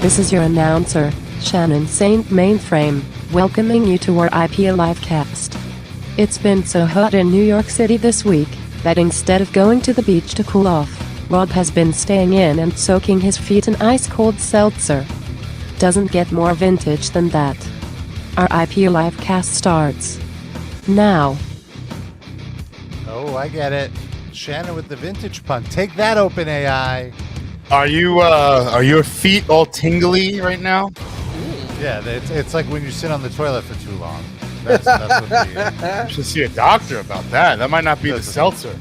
This is your announcer, Shannon Saint Mainframe, welcoming you to our IPA Livecast. It's been so hot in New York City this week that instead of going to the beach to cool off, Rob has been staying in and soaking his feet in ice-cold seltzer. Doesn't get more vintage than that. Our IPA Livecast starts now. Oh, I get it. Shannon with the vintage pun. Take that, OpenAI. Are your feet all tingly right now? Yeah, it's like when you sit on the toilet for too long. That's what the, You should see a doctor about that. That might not be the seltzer.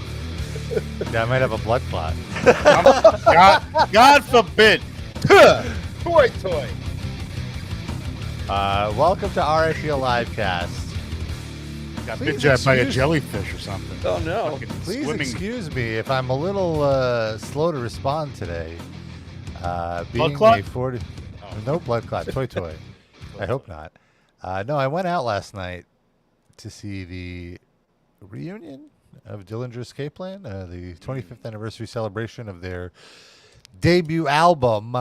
yeah, I might have a blood clot. God forbid. Toy. Welcome to RFE Livecast. Got Please bit by a excuse- jellyfish or something. Oh no! Fucking Please swimming. excuse me if I'm a little slow to respond today. Being clot? a 40... No blood clot. Toy. I hope not. No, I went out last night to see the reunion of Dillinger Escape Plan, the 25th anniversary celebration of their debut album.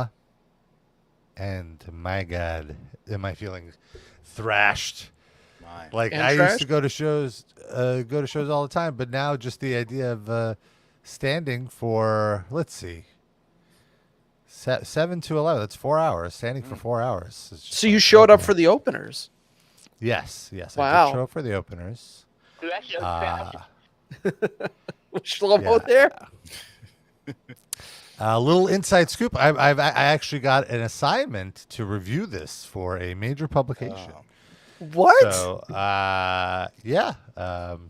And my God, am I feeling thrashed? Like And I trash? used to go to shows all the time, but now just the idea of standing for, let's see, 7 to 11. That's 4 hours. Standing for 4 hours. It's just So you like, showed up okay. for the openers. Yes. I Wow. did show up for the openers. Shlomo there. A little inside scoop. I actually got an assignment to review this for a major publication. What? So, yeah.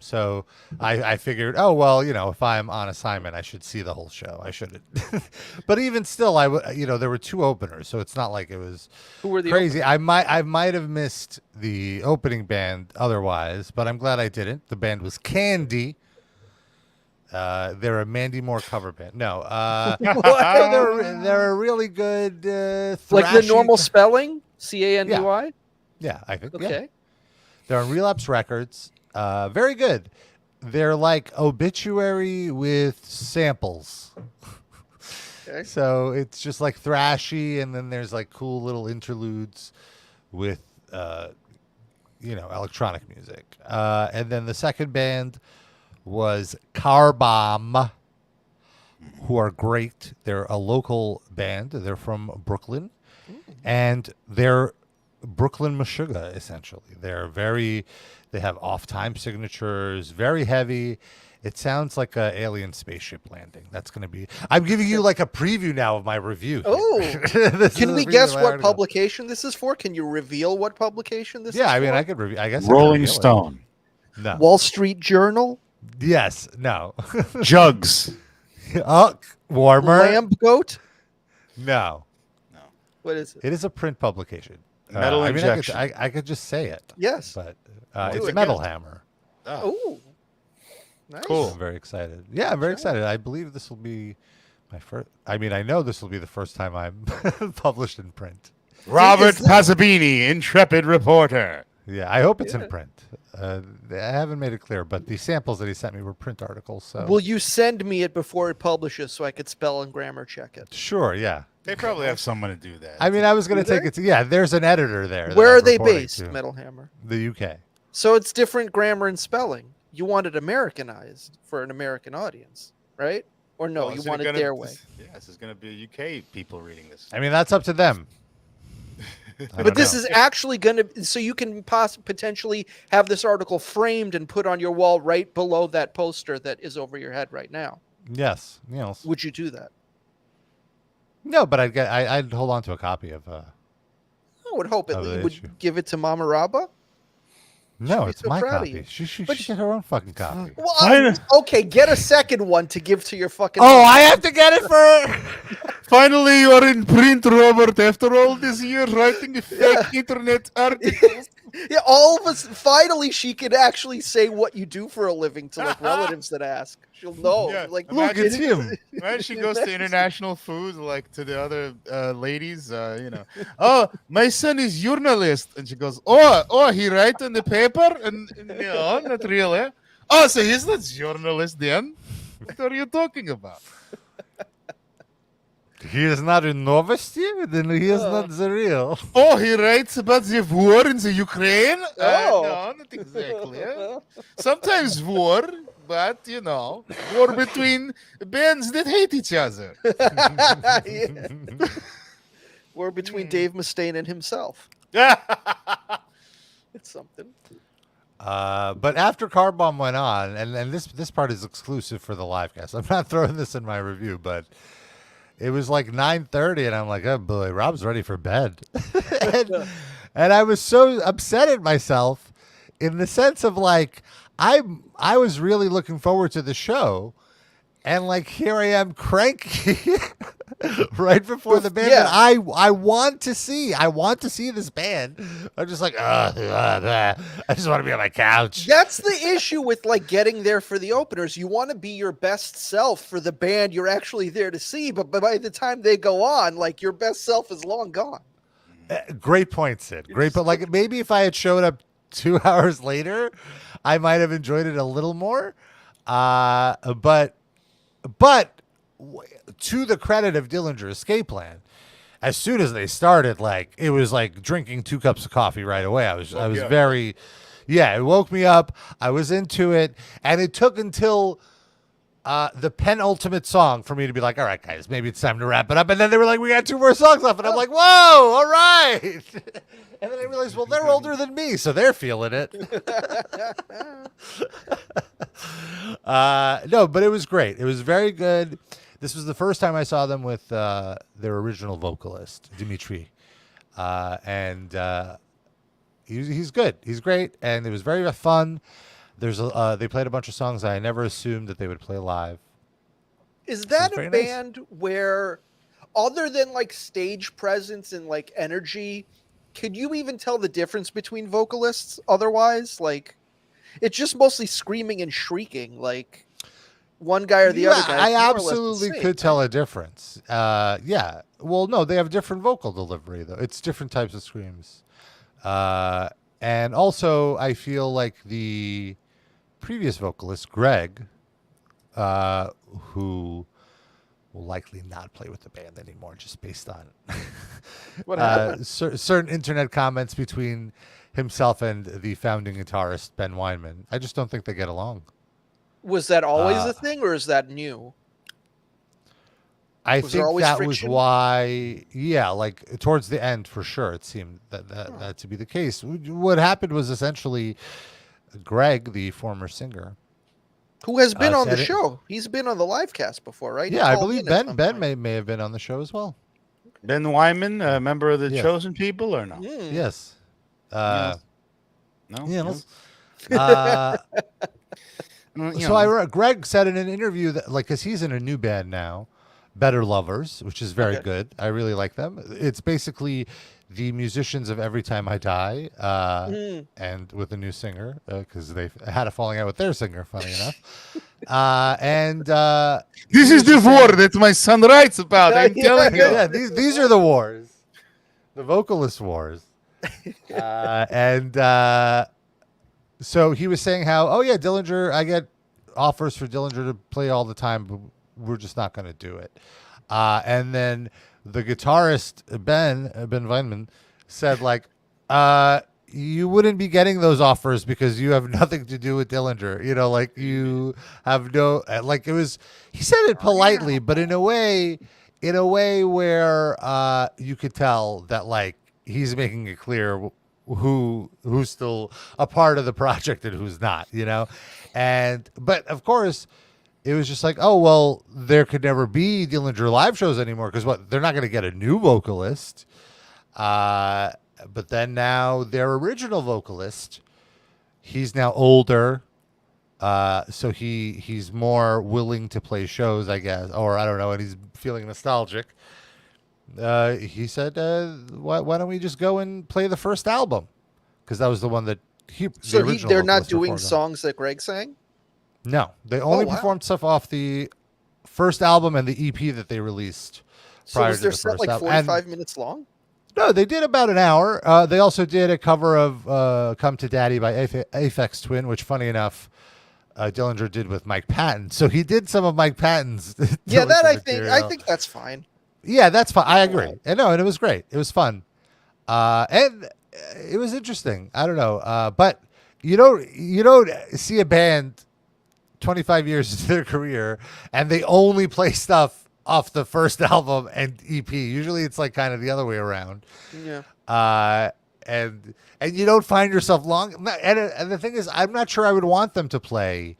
So I figured, oh, well, if I'm on assignment, I should see the whole show. I shouldn't. But even still, there were 2 openers, so it's not like it was Who were the crazy. I might have missed the opening band otherwise, but I'm glad I didn't. The band was Candy. They're a Mandy Moore cover band. No, they're a really good like the thrashy- normal spelling? Candy? Yeah, I think. Okay. Yeah. They're on Relapse Records. Very good. They're like Obituary with samples. Okay. So it's just like thrashy, and then there's like cool little interludes with, electronic music. And then the second band was Car Bomb, who are great. They're a local band. They're from Brooklyn, and they're Brooklyn Meshuggah, essentially. They have off-time signatures, very heavy. It sounds like an alien spaceship landing. That's going to be... I'm giving you like a preview now of my review. Oh, This can is we a preview guess of my what article. publication this is for? Can you reveal what publication this is Yeah, I mean, for? I could review... I guess I could Rolling reveal it. Stone. No. Wall Street Journal? Yes. No. Jugs. Warmer? Lamb Goat? No. What is it? It is a print publication. Metal I mean, Injection. I could just say it. Yes. But Do it's it. Metal Hammer. Oh. Nice. Cool. I'm very excited. Yeah, I'm very excited. I believe this will be my first... I mean, I know this will be the first time I'm published in print. Robert Is that- Pazzabini, intrepid reporter. Yeah, I hope it's in print. I haven't made it clear, but the samples that he sent me were print articles. So Will you send me it before it publishes so I could spell and grammar check it? sure, yeah. They probably have someone to do that. I mean, I was going to Do take it to... Yeah, there's an editor there. that Where I'm are they reporting based, to. Metal Hammer? The UK. So it's different grammar and spelling. You want it Americanized for an American audience, right? Or no, Well, you is want it gonna- their way. Yeah, this is going to be UK people reading this. I mean, that's up to them. But this is actually going to, so you can potentially have this article framed and put on your wall right below that poster that is over your head right now. Yes. Would you do that? No, but I'd hold on to a copy of... I would hope at Of the least. Would issue. give it to Mama Rabba? No, be it's so my proud of copy. you. She But should get her own fucking copy. Well, Fine. okay, get a second one to give to your fucking. Oh, I have to get it for... Finally, you are in print, Robert. After all this year writing fake internet articles. Yeah, all of us. Finally, she can actually say what you do for a living to like relatives that ask. She'll know. Yeah, Like, Look, it's him. When she goes to international food, like to the other ladies, oh, my son is journalist, and she goes, oh, he write in the paper, and not really. Oh, so he's not journalist then? What are you talking about? He is not a novosti, then he is not the real. Oh, he writes about the war in the Ukraine? Oh. No, not exactly. Sometimes war, but, war between bands that hate each other. Or between Dave Mustaine and himself. It's something. But after Car Bomb went on, and this part is exclusive for the livecast. I'm not throwing this in my review, but it was like 9:30, and I'm like, oh boy, Rob's ready for bed. and I was so upset at myself in the sense of like, I was really looking forward to the show, and like here I am cranky right before the band. Yeah. That I want to see. I want to see this band. I'm just like, I just want to be on my couch. That's the issue with like getting there for the openers. You want to be your best self for the band you're actually there to see, but by the time they go on, like your best self is long gone. Great point, Sid. Great, but like maybe if I had showed up 2 hours later, I might have enjoyed it a little more. But to the credit of Dillinger Escape Plan, as soon as they started, like it was like drinking 2 cups of coffee right away. I was very, it woke me up. I was into it, and it took until the penultimate song for me to be like, all right, guys, maybe it's time to wrap it up. And then they were like, we got 2 more songs left, and I'm like, whoa, all right. And then I realized, well, they're older than me, so they're feeling it. No, but it was great. It was very good. This was the first time I saw them with their original vocalist, Dimitri. And he's good. He's great. And it was very fun. They played a bunch of songs I never assumed that they would play live. Is that a nice. band where, other than like stage presence and like energy, could you even tell the difference between vocalists otherwise? Like, it's just mostly screaming and shrieking, like one guy or the other guy. I absolutely could tell a difference. Well, no, they have different vocal delivery, though. It's different types of screams. And also, I feel like the previous vocalist, Greg, who will likely not play with the band anymore, just based on What happened? certain internet comments between himself and the founding guitarist, Ben Weinman. I just don't think they get along. Was that always a thing, or is that new? I Was there think always that friction? was why, like towards the end, for sure, it seemed that to be the case. What happened was essentially Greg, the former singer, Who has been on the said it- show? He's been on the livecast before, right? He I called believe in at some Ben point. may have been on the show as well. Ben Wyman, a member of the Yeah. Chosen People, or no? Hmm. Yes. No. Yes. You So know. Greg said in an interview that, like, because he's in a new band now, Better Lovers, which is very good. I really like them. It's basically the musicians of Every Time I Die, and with a new singer, because they had a falling out with their singer, funny enough. This is the war that my son writes about. I'm telling you. Yeah, these are the wars, the vocalist wars. So he was saying how, Dillinger, I get offers for Dillinger to play all the time, but we're just not going to do it. And then the guitarist, Ben Weinman, said, like, you wouldn't be getting those offers because you have nothing to do with Dillinger. You know, like, you have no, like, it was, he said it politely, but in a way where you could tell that, like, he's making it clear who's still a part of the project and who's not, you know? But of course, it was just like, oh, well, there could never be Dillinger live shows anymore because they're not going to get a new vocalist. But then now their original vocalist, he's now older. So he's more willing to play shows, I guess, or I don't know, and he's feeling nostalgic. He said, why don't we just go and play the first album? Because that was the one that They're not doing songs. songs that Greg sang? No, they only wow. performed stuff off the first album and the EP that they released So prior was to their the set first like album. 45 minutes long? No, they did about an hour. They also did a cover of "Come to Daddy" by Aphex Twin, which, funny enough, Dillinger did with Mike Patton. So he did some of Mike Patton's. Yeah, that Dillinger I material. think that's fine. Yeah, that's fine. I agree. And no, and it was great. It was fun. And it was interesting. I don't know. But you don't see a band 25 years into their career and they only play stuff off the first album and EP. Usually it's like kind of the other way around. Yeah. And you don't find yourself long. And the thing is, I'm not sure I would want them to play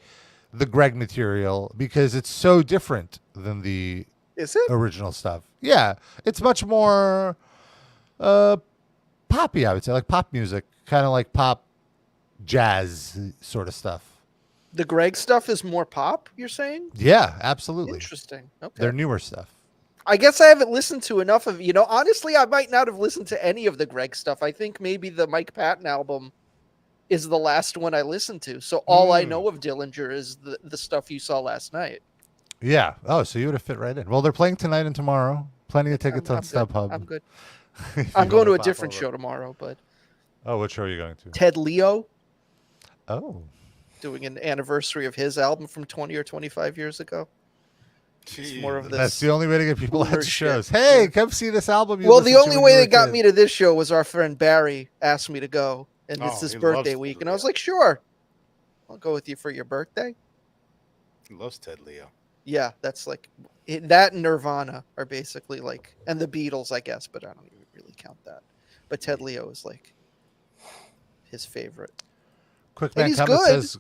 the Greg material because it's so different than the Is it? original stuff. Yeah, it's much more poppy, I would say, like pop music, kind of like pop jazz sort of stuff. The Greg stuff is more pop, you're saying? Yeah, absolutely. Interesting. Okay. Their newer stuff. I guess I haven't listened to enough of, honestly, I might not have listened to any of the Greg stuff. I think maybe the Mike Patton album is the last one I listened to. So all I know of Dillinger is the stuff you saw last night. Yeah. Oh, so you would have fit right in. Well, they're playing tonight and tomorrow. Plenty of tickets on StubHub. I'm good. I'm going to a different show tomorrow, but. Oh, what show are you going to? Ted Leo. Oh. Doing an anniversary of his album from 20 or 25 years ago. It's more of this. That's the only way to get people at shows. Shit. Hey, come see this album. Well, the only way they got me to this show was our friend Barry asked me to go, and it's his birthday week, and I was like, sure, I'll go with you for your birthday. He loves Ted Leo. Yeah, that's like that and Nirvana are basically like, and the Beatles, I guess, but I don't even really count that. But Ted Leo is like his favorite. Quick Man he's comment good. says,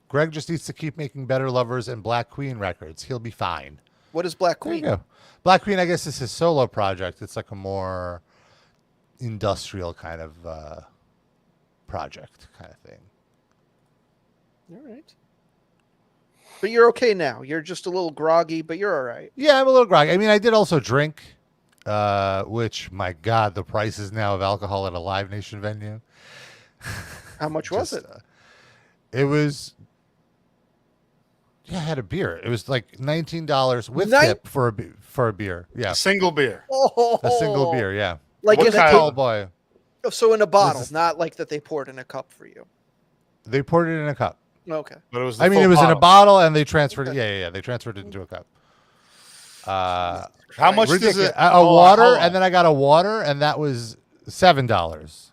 Greg just needs to keep making Better Lovers and Black Queen records. He'll be fine. What is Black There Queen? you go. Black Queen, I guess, is his solo project. It's like a more industrial kind of project kind of thing. All right. But you're okay now. You're just a little groggy, but you're all right. Yeah, I'm a little groggy. I mean, I did also drink, which, my God, the prices now of alcohol at a Live Nation venue. How much was it? It was... Yeah, I had a beer. It was like $19 with tip for a beer. Yeah, A single beer. Oh, a single beer. Yeah, like What in kind? a tall boy. so in a bottle, This is- not like that they poured in a cup for you. They poured it in a cup. Okay. But it was. I mean, it was in a bottle, and they transferred it. Yeah. They transferred it into a cup. How much does Ridiculous. it? A water, and then I got a water, and that was $7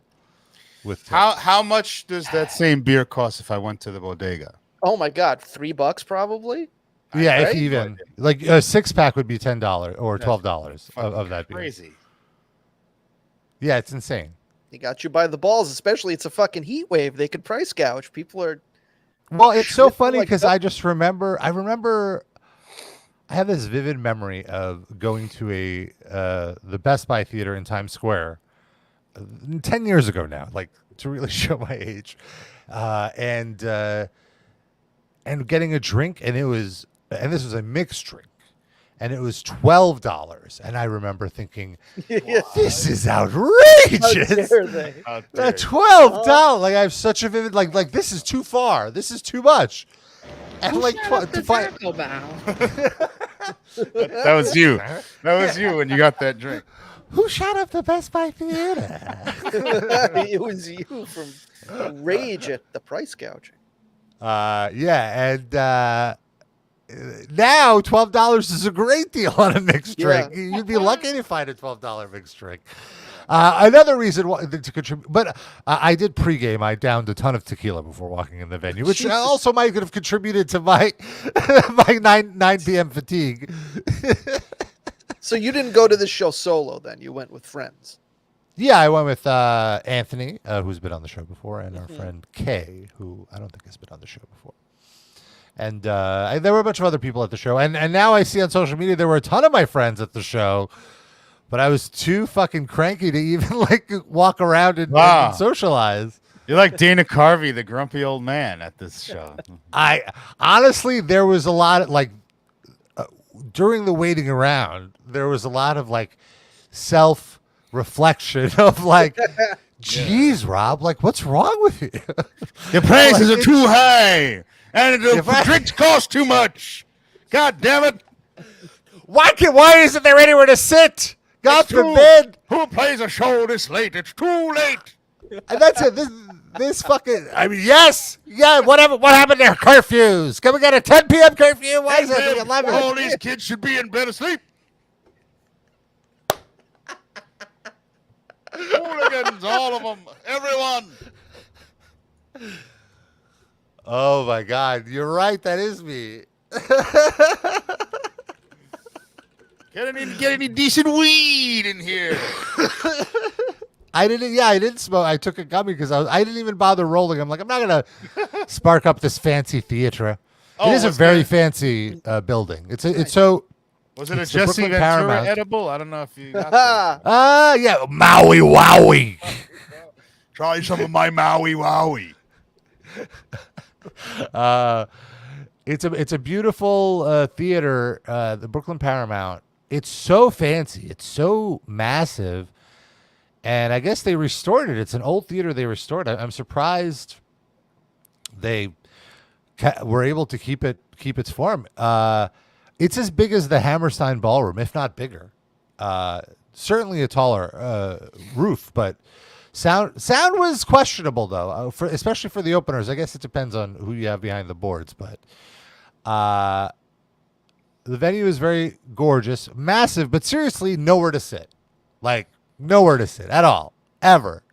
with tip. How much does that same beer cost if I went to the bodega? Oh my God, $3 probably. Yeah, Right? if even like a 6-pack would be $10 or $12 of that beer. Crazy. Yeah, it's insane. He got you by the balls, especially it's a fucking heat wave. They could price gouge. People are. Well, it's so Shit, funny like because that. I just remember. I have this vivid memory of going to the Best Buy theater in Times Square 10 years ago now, like to really show my age, and getting a drink, and this was a mixed drink, and it was $12, and I remember thinking, this is How outrageous. dare they? $12, like I have such a vivid, like this is too far, this is too much, and like to find. That was you. That was you when you got that drink. Who shot up the Best Buy theater? It was you from rage at the price gouging. Yeah, and now $12 is a great deal on a mixed drink. Yeah. You'd be lucky to find a $12 mixed drink. Another reason to contribute, but I did pregame. I downed a ton of tequila before walking in the venue, which Jesus. also might have contributed to my my 9 p.m. fatigue. So you didn't go to the show solo then? You went with friends. Yeah, I went with Anthony, who's been on the show before, and our friend Kay, who I don't think has been on the show before. And there were a bunch of other people at the show. And now I see on social media there were a ton of my friends at the show, but I was too fucking cranky to even like walk around and socialize. You're like Dana Carvey, the grumpy old man at this show. I honestly, there was a lot of like during the waiting around, there was a lot of like self-reflection of like, geez, Rob, like what's wrong with you? Your prices are too high, and the drinks cost too much. God damn it! Why isn't there anywhere to sit? God forbid. Who plays a show this late? It's too late. And that's it. This fucking. I mean, yes, yeah. Whatever. What happened there? Curfews. Can we get a 10 p.m. curfew? Why is it 11? All these kids should be in bed asleep. Hooligans, all of them, everyone. Oh my God, you're right. That is me. Get any decent weed in here? I didn't smoke. I took a gummy because I didn't even bother rolling. I'm like, I'm not gonna spark up this fancy theater. Oh, it is a what's very that? fancy building. It's so. Was it a It's the Jesse Brooklyn Ventura Paramount. edible? I don't know if you got that. Yeah, Maui Wowie. Try some of my Maui Wowie. It's a beautiful theater, the Brooklyn Paramount. It's so fancy. It's so massive. And I guess they restored it. It's an old theater they restored. I'm surprised they were able to keep its form. It's as big as the Hammerstein Ballroom, if not bigger. Certainly a taller roof, but sound was questionable though, especially for the openers. I guess it depends on who you have behind the boards, but the venue is very gorgeous, massive, but seriously nowhere to sit. Like nowhere to sit at all, ever.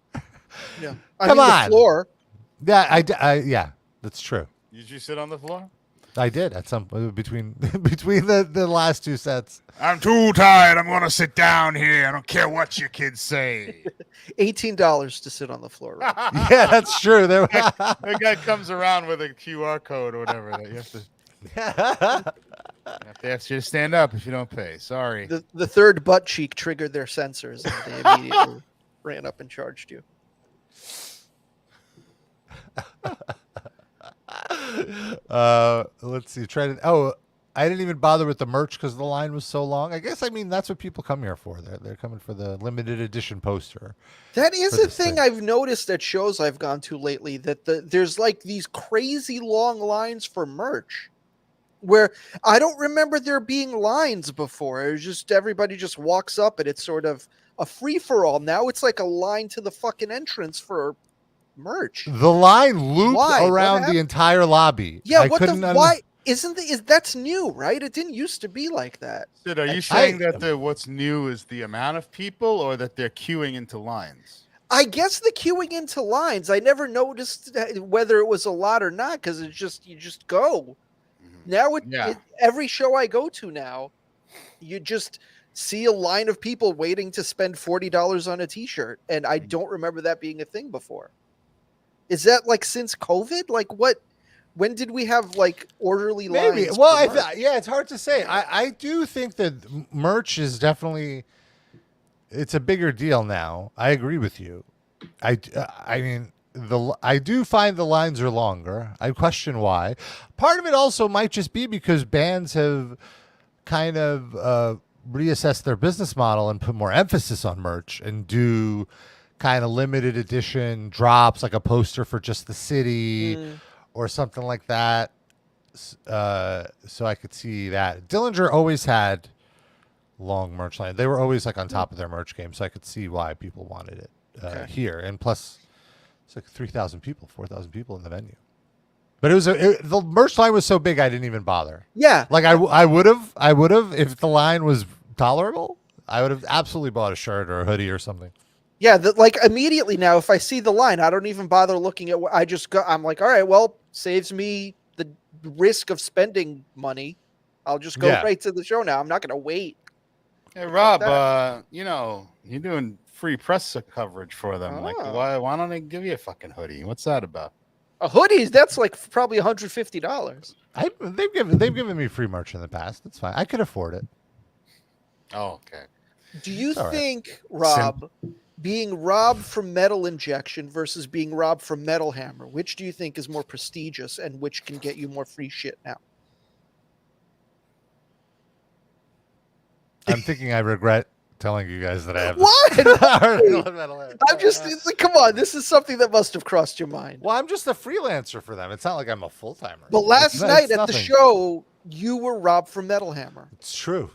Yeah. Come on. The floor. Yeah, yeah, that's true. Did you sit on the floor? I did at some between the last two sets. I'm too tired. I'm going to sit down here. I don't care what your kids say. $18 to sit on the floor. Right? Yeah, that's true. There, The guy comes around with a QR code or whatever. That you have to ask you to stand up if you don't pay. Sorry. The third butt cheek triggered their sensors, and they immediately ran up and charged you. Let's see. I didn't even bother with the merch because the line was so long. I guess that's what people come here for. They're coming for the limited edition poster. That is a thing I've noticed at shows I've gone to lately, that there's like these crazy long lines for merch where I don't remember there being lines before. It was just everybody just walks up and it's sort of a free for all. Now it's like a line to the fucking entrance for merch. The line looped around the entire lobby. Yeah, why that's new, right? It didn't used to be like that. Sid, are you saying that what's new is the amount of people, or that they're queuing into lines? I guess the queuing into lines. I never noticed whether it was a lot or not, because you just go. Now every show I go to now, you just see a line of people waiting to spend $40 on a T-shirt, and I don't remember that being a thing before. Is that like since COVID? Like what? When did we have like orderly lines? Maybe. Well, it's hard to say. I do think that merch is definitely it's a bigger deal now. I agree with you. I mean I do find the lines are longer. I question why. Part of it also might just be because bands have kind of reassessed their business model and put more emphasis on merch and do kind of limited edition drops, like a poster for just the city or something like that. So I could see that. Dillinger always had long merch line. They were always like on top of their merch game, so I could see why people wanted it here. And plus, it's like 3,000 people, 4,000 people in the venue. But the merch line was so big, I didn't even bother. Yeah, like I would have if the line was tolerable. I would have absolutely bought a shirt or a hoodie or something. Yeah, like immediately now, if I see the line, I don't even bother looking at what I just go. I'm like, all right, well, saves me the risk of spending money. I'll just go right to the show now. I'm not going to wait. Hey, Rob, you're doing free press coverage for them. Like, why don't they give you a fucking hoodie? What's that about? A hoodie? That's like probably $150. They've given me free merch in the past. That's fine. I could afford it. Oh, okay. Do you think, Rob, being robbed from Metal Injection versus being robbed from Metal Hammer, which do you think is more prestigious and which can get you more free shit now? I'm thinking I regret telling you guys that I have What? I'm just come on, this is something that must have crossed your mind. Well, I'm just a freelancer for them. It's not like I'm a full-timer. But last night at the show, you were robbed from Metal Hammer. It's true.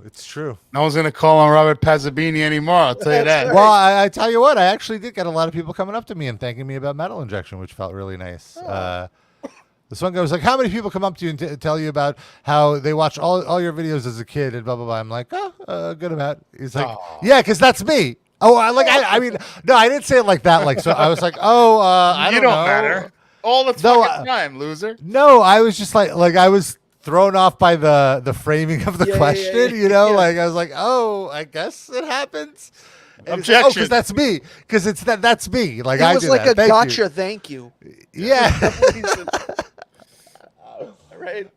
No one's going to call on Robert Pazzabini anymore, I'll tell you that. Right. Well, I tell you what, I actually did get a lot of people coming up to me and thanking me about Metal Injection, which felt really nice. This one guy was like, how many people come up to you and tell you about how they watch all your videos as a kid and blah, blah, blah. I'm like, good amount. He's like, yeah, because that's me. Oh, I mean, no, I didn't say it like that. Like, so I was like, oh, I You don't don't know. matter. All the No, fucking time, loser. No, I was just like I was thrown off by the framing of the Yeah, question. yeah. You know, Yeah. like I was like, oh, I guess it happens. And it's like, Objection. because that's me. Because it's that's me. Like It I was do like that. a Thank gotcha. you. Thank you. Yeah. Right.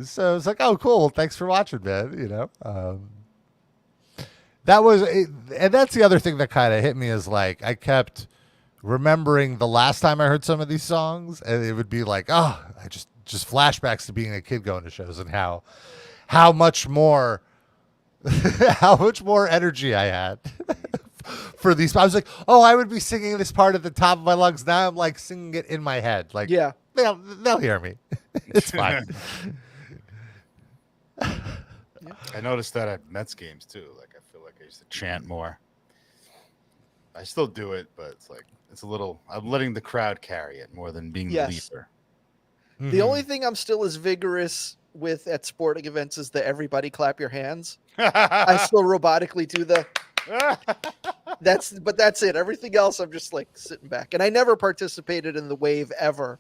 So it's like, oh, cool. Thanks for watching, man. You know, that was, and that's the other thing that kind of hit me is like I kept remembering the last time I heard some of these songs, and it would be like, oh, I just flashbacks to being a kid going to shows and how much more how much more energy I had for these. I was like, oh, I would be singing this part at the top of my lungs. Now I'm like singing it in my head. Like, Yeah. they'll hear me. It's fine. I noticed that at Mets games too. Like I feel like I used to chant more. I still do it, but it's like it's a little. I'm letting the crowd carry it more than being Yes. the leader. The only thing I'm still as vigorous with at sporting events is the everybody clap your hands. I still robotically do the. That's it. Everything else, I'm just like sitting back, and I never participated in the wave ever,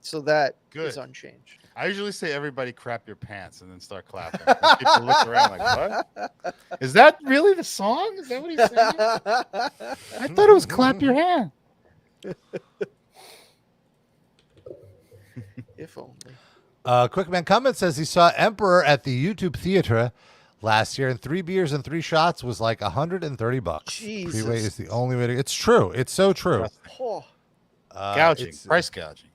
so that is Good. unchanged. I usually say everybody crap your pants and then start clapping. And people look around like, what? Is that really the song? Is that what he's saying? I thought it was clap your hand. If only. Quickman Comment says he saw Emperor at the YouTube Theater last year, and 3 beers and 3 shots was like $130. Jesus. Freeway is the only way to. It's true. It's so true. Oh, Gouging, price gouging.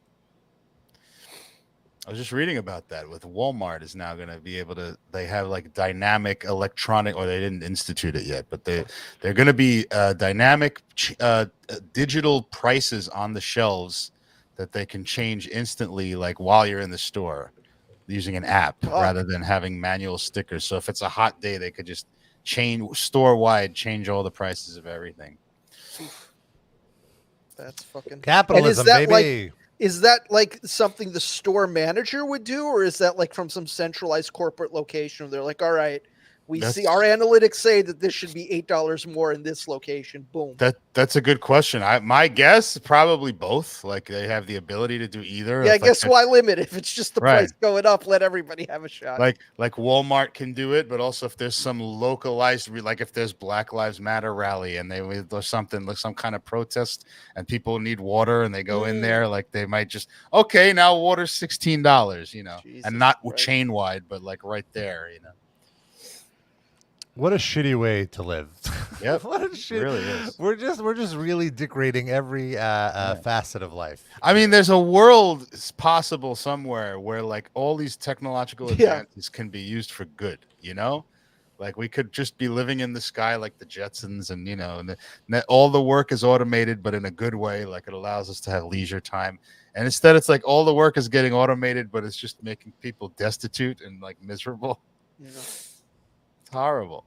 I was just reading about that with Walmart is now going to be able to. They have like dynamic electronic, or they didn't institute it yet, but they're going to be dynamic digital prices on the shelves that they can change instantly, like while you're in the store, using an app rather than having manual stickers. So if it's a hot day, they could just store wide change all the prices of everything. that's fucking Capitalism, baby. Is that like something the store manager would do, or is that like from some centralized corporate location where they're like, all right, we see our analytics say that this should be $8 more in this location. Boom. That's a good question. My guess, probably both. Like they have the ability to do either. Yeah, I guess why limit if it's just the price going up? Let everybody have a shot. Like Walmart can do it, but also if there's some localized, like if there's Black Lives Matter rally and there's something like some kind of protest and people need water and they go in there, like they might just now water's $16, you know, Jesus and not Christ. chain wide, but like right there, you know. What a shitty way to live. Yep, What a shitty. it really is. We're just really degrading every facet of life. I mean, there's a world possible somewhere where like all these technological advances can be used for good, you know? Like we could just be living in the sky like the Jetsons and, you know, and all the work is automated, but in a good way. Like it allows us to have leisure time. And instead it's like all the work is getting automated, but it's just making people destitute and like miserable. You know. It's horrible.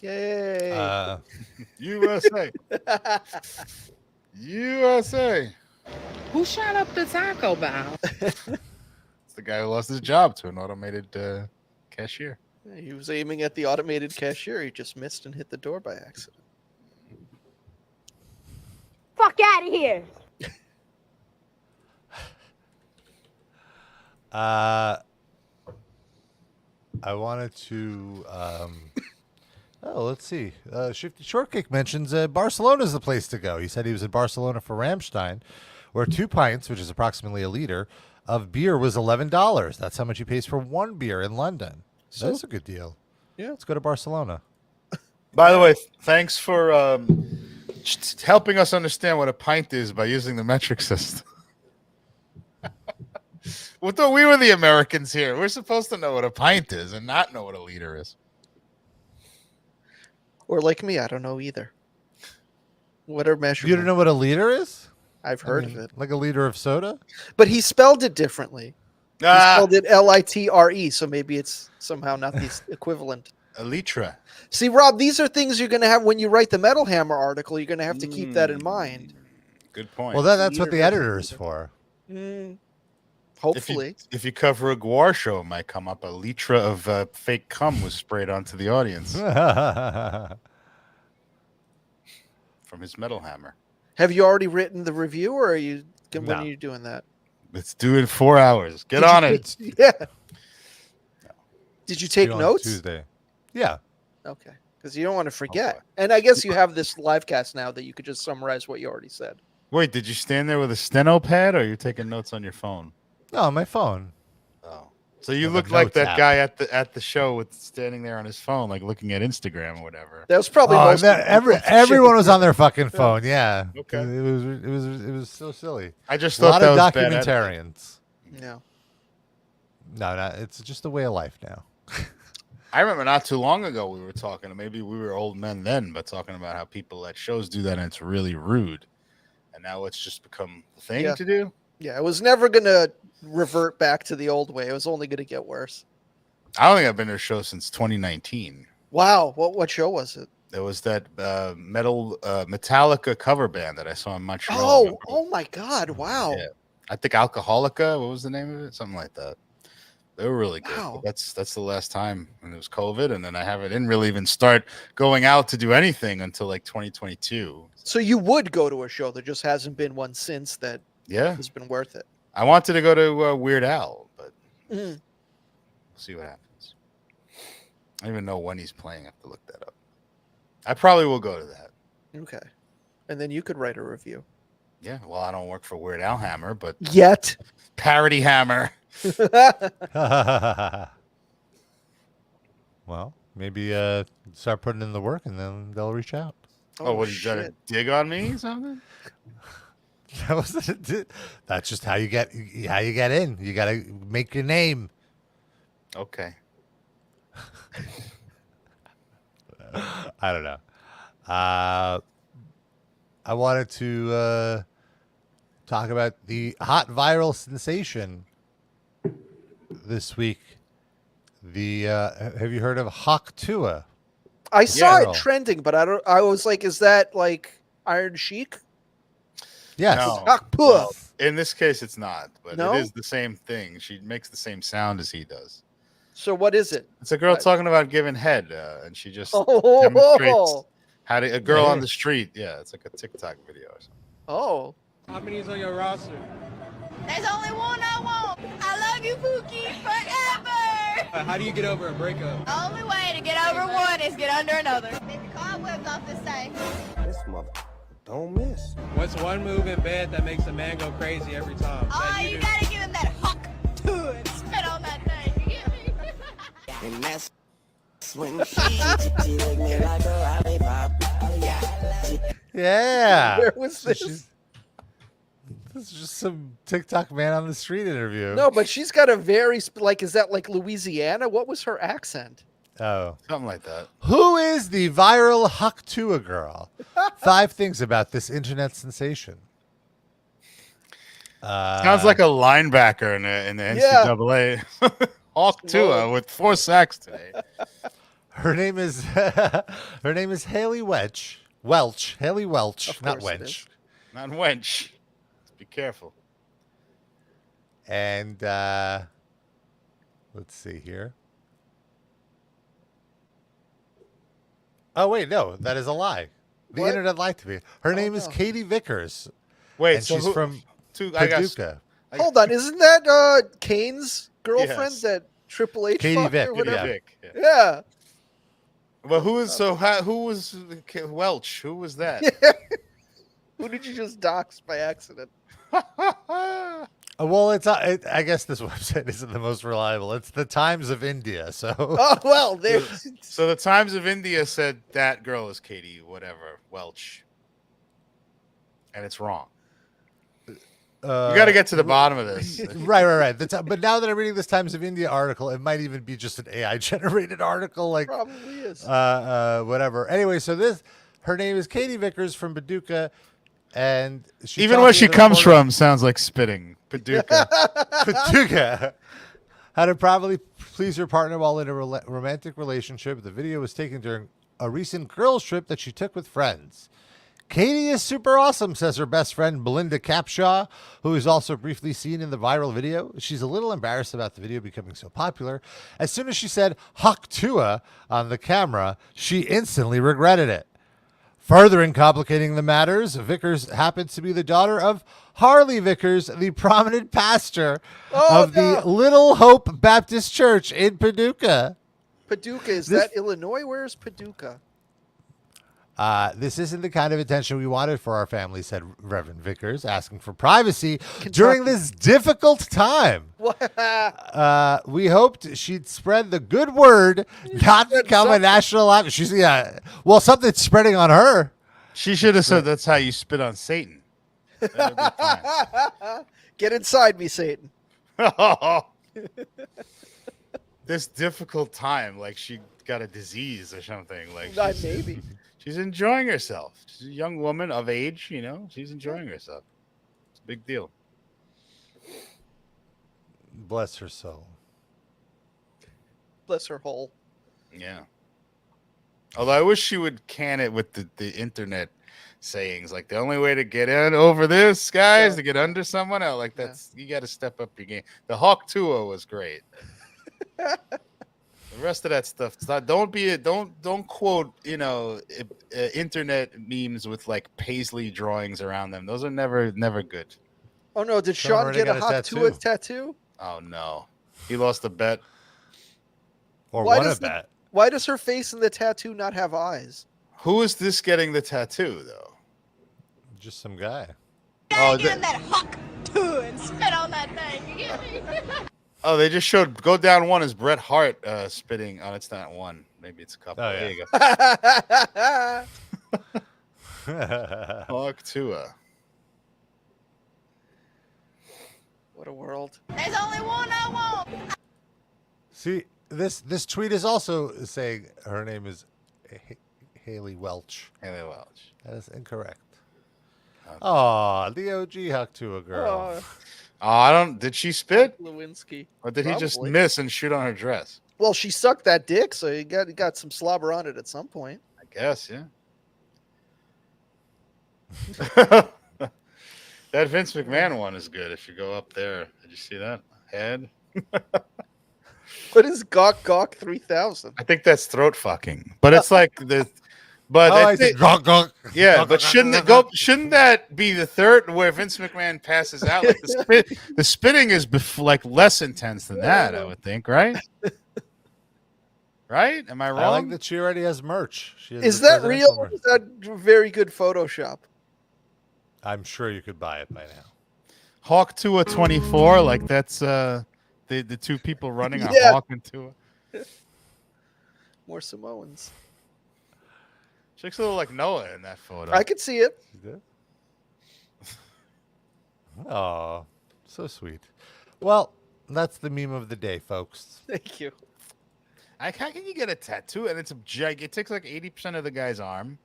Yay. USA. USA. Who shot up the Taco Bell? It's the guy who lost his job to an automated cashier. He was aiming at the automated cashier. He just missed and hit the door by accident. Fuck out of here. I wanted to. Let's see. Shifty Shortcake mentions Barcelona's the place to go. He said he was in Barcelona for Rammstein, where 2 pints, which is approximately a liter, of beer was $11. That's how much he pays for 1 beer in London. So that's a good deal. Yeah. Let's go to Barcelona. By the way, thanks for helping us understand what a pint is by using the metric system. We thought we were the Americans here. We're supposed to know what a pint is and not know what a liter is. Or like me, I don't know either. What are measurements? You don't know what a liter is? I've heard of it. Like a liter of soda? But he spelled it differently. He spelled it Litre, so maybe it's somehow not the equivalent. A litra. See, Rob, these are things you're going to have when you write the Metal Hammer article. You're going to have to keep that in mind. Good point. Well, that's what the editor is for. Hopefully. If you cover a Guar show, it might come up. A litra of fake cum was sprayed onto the audience from his metal hammer. Have you already written the review, or are you? When No. are you doing that? It's due in 4 hours. Get Did you- on it. Yeah. Did you take Due on notes? Tuesday. Yeah. Okay, because you don't want to forget. Okay. And I guess you have this live cast now that you could just summarize what you already said. Wait, did you stand there with a steno pad, or are you taking notes on your phone? No, on my phone. Oh, so you the look like notes that app. guy at the show with standing there on his phone, like looking at Instagram or whatever. That was probably Oh, most. everyone was on their fucking phone. Yeah. Okay. It was so silly. I just A thought lot that of was bad editing. documentarians. No. No, it's just a way of life now. I remember not too long ago we were talking, maybe we were old men then, but talking about how people at shows do that and it's really rude. And now it's just become the thing Yeah. to do. Yeah, it was never gonna revert back to the old way. It was only gonna get worse. I don't think I've been to a show since 2019. Wow, what show was it? There was that Metallica cover band that I saw in Montreal. Oh my God! Wow. Yeah. I think Alcoholica. What was the name of it? Something like that. They were really good. Wow. But that's the last time, and it was COVID, and then I didn't really even start going out to do anything until like 2022. So you would go to a show. There just hasn't been one since that Yeah, has been worth it. I wanted to go to Weird Al, but Mhm. we'll see what happens. I don't even know when he's playing. I have to look that up. I probably will go to that. Okay, and then you could write a review. Yeah, well, I don't work for Weird Al Hammer, but Yet. Parody Hammer. Well, maybe start putting in the work and then they'll reach out. Oh, what, you trying to shit. dig on me or something? That's just how you get in. You got to make your name. Okay. I don't know. I wanted to talk about the hot viral sensation this week. Have you heard of Hawk Tua? I saw Yeah. it trending, but I was like, is that like Iron Sheik? Yes. No. Hawk Tua. Well, in this case, it's not, but No? it is the same thing. She makes the same sound as he does. So what is it? It's a girl What? talking about giving head, and she just Oh, demonstrates how to a girl Yeah. on the street. Yeah, it's like a TikTok video or something. oh, How many is on your roster? There's only one I want. I love you, Pookie, forever. How do you get over a breakup? The only way to get over one is get under another. If the cobwebs off this thing. This mother don't miss. What's one move in bed that makes a man go crazy every time? Oh, That you do? gotta give him that hawk to it. Spit on that thing. You get me? And that's when she licked me like a lollipop. Yeah. where was So this? This is just some TikTok man on the street interview. No, but she's got a very is that like Louisiana? What was her accent? Oh. Something like that. Who is the viral Hawk Tua girl? 5 things about this internet sensation. Sounds like a linebacker in the Yeah. NCAA. Hawk Tua with 4 sacks today. her name is Haley Welch. Haley Welch, Of not course it Wench. is. Not wench. Be careful. And let's see here. Oh wait, no, that is a lie. The What? internet lied to me. Her Oh, name is no. Katie Vickers, Wait, and so she's who, from I got Paducah. Hold on, isn't that Kane's girlfriend Yes. that Triple H Katie fucked Vick, or Katie whatever? Vick, yeah. Yeah. Well, who was Welch? Who was that? Who did you just dox by accident? Well, I guess this website isn't the most reliable. It's the Times of India. So Oh well, there's So the Times of India said that girl is Katie, whatever, Welch. And it's wrong. You got to get to the bottom of this. right. But now that I'm reading this Times of India article, it might even be just an AI generated article, like probably is. whatever. Anyway, so her name is Katie Vickers from Paducah, and Even where she comes from sounds like spitting. Paducah. Paducah. How to properly please your partner while in a romantic relationship. The video was taken during a recent girls' trip that she took with friends. Katie is super awesome, says her best friend Belinda Capshaw, who is also briefly seen in the viral video. She's a little embarrassed about the video becoming so popular. As soon as she said Hawk Tua on the camera, she instantly regretted it. Furthering complicating the matters, Vickers happens to be the daughter of Harley Vickers, the prominent pastor of the Little Hope Baptist Church in Paducah. Paducah, is that Illinois? Where's Paducah? This isn't the kind of attention we wanted for our family, said Reverend Vickers, asking for privacy during this difficult time. We hoped she'd spread the good word, not become a national actress. She's well, something's spreading on her. She should have said that's how you spit on Satan. That'd be fine. Get inside me, Satan. This difficult time, like she got a disease or something. Like Maybe. She's enjoying herself. She's a young woman of age, you know. She's enjoying herself. It's a big deal. Bless her soul. Bless her hole. Yeah. Although I wish she would can it with the internet sayings. Like, the only way to get in over this, guys, is to get under someone else. Like, that's you got to step up your game. The Hawk Tua was great. The rest of that stuff, don't quote, you know, internet memes with like paisley drawings around them. Those are never good. Oh no, did Sean get a Hawk Tua tattoo? Oh no, he lost a bet. Or won a bet. Why does her face in the tattoo not have eyes? Who is this getting the tattoo though? Just some guy. Oh, get in that Hawk Tua and spit on that thing. You get me? Oh, they just showed go down one is Bret Hart spitting. Oh, it's not one. Maybe it's a couple. Oh, There yeah. you go. Hawk Tua. What a world. There's only one I want. See, this tweet is also saying her name is Haley Welch. Haley Welch. That is incorrect. Oh, the OG Hawk Tua girl. Oh, I don't. Did she spit? Lewinsky. Or did Probably. he just miss and shoot on her dress? Well, she sucked that dick, so you got some slobber on it at some point. I guess, yeah. That Vince McMahon one is good. If you go up there, did you see that head? What is Gawk 3000? I think that's throat fucking, but it's like the. But I said, gawk, gawk. yeah, Gawk, but gawk, shouldn't gawk, it go? gawk. Shouldn't that be the third where Vince McMahon passes out? Like the spitting is like less intense than that, I would think, right? Right? Am I wrong? I like that she already has merch. She has Is the that presidential real? Or merch. is that very good Photoshop? I'm sure you could buy it by now. Hawk Tua 24, like that's the two people running are Yeah. Hawk and Tua. More Samoans. She looks a little like Noah in that photo. I could see it. You good? Oh, so sweet. Well, that's the meme of the day, folks. Thank you. How can you get a tattoo and it's a it takes like 80% of the guy's arm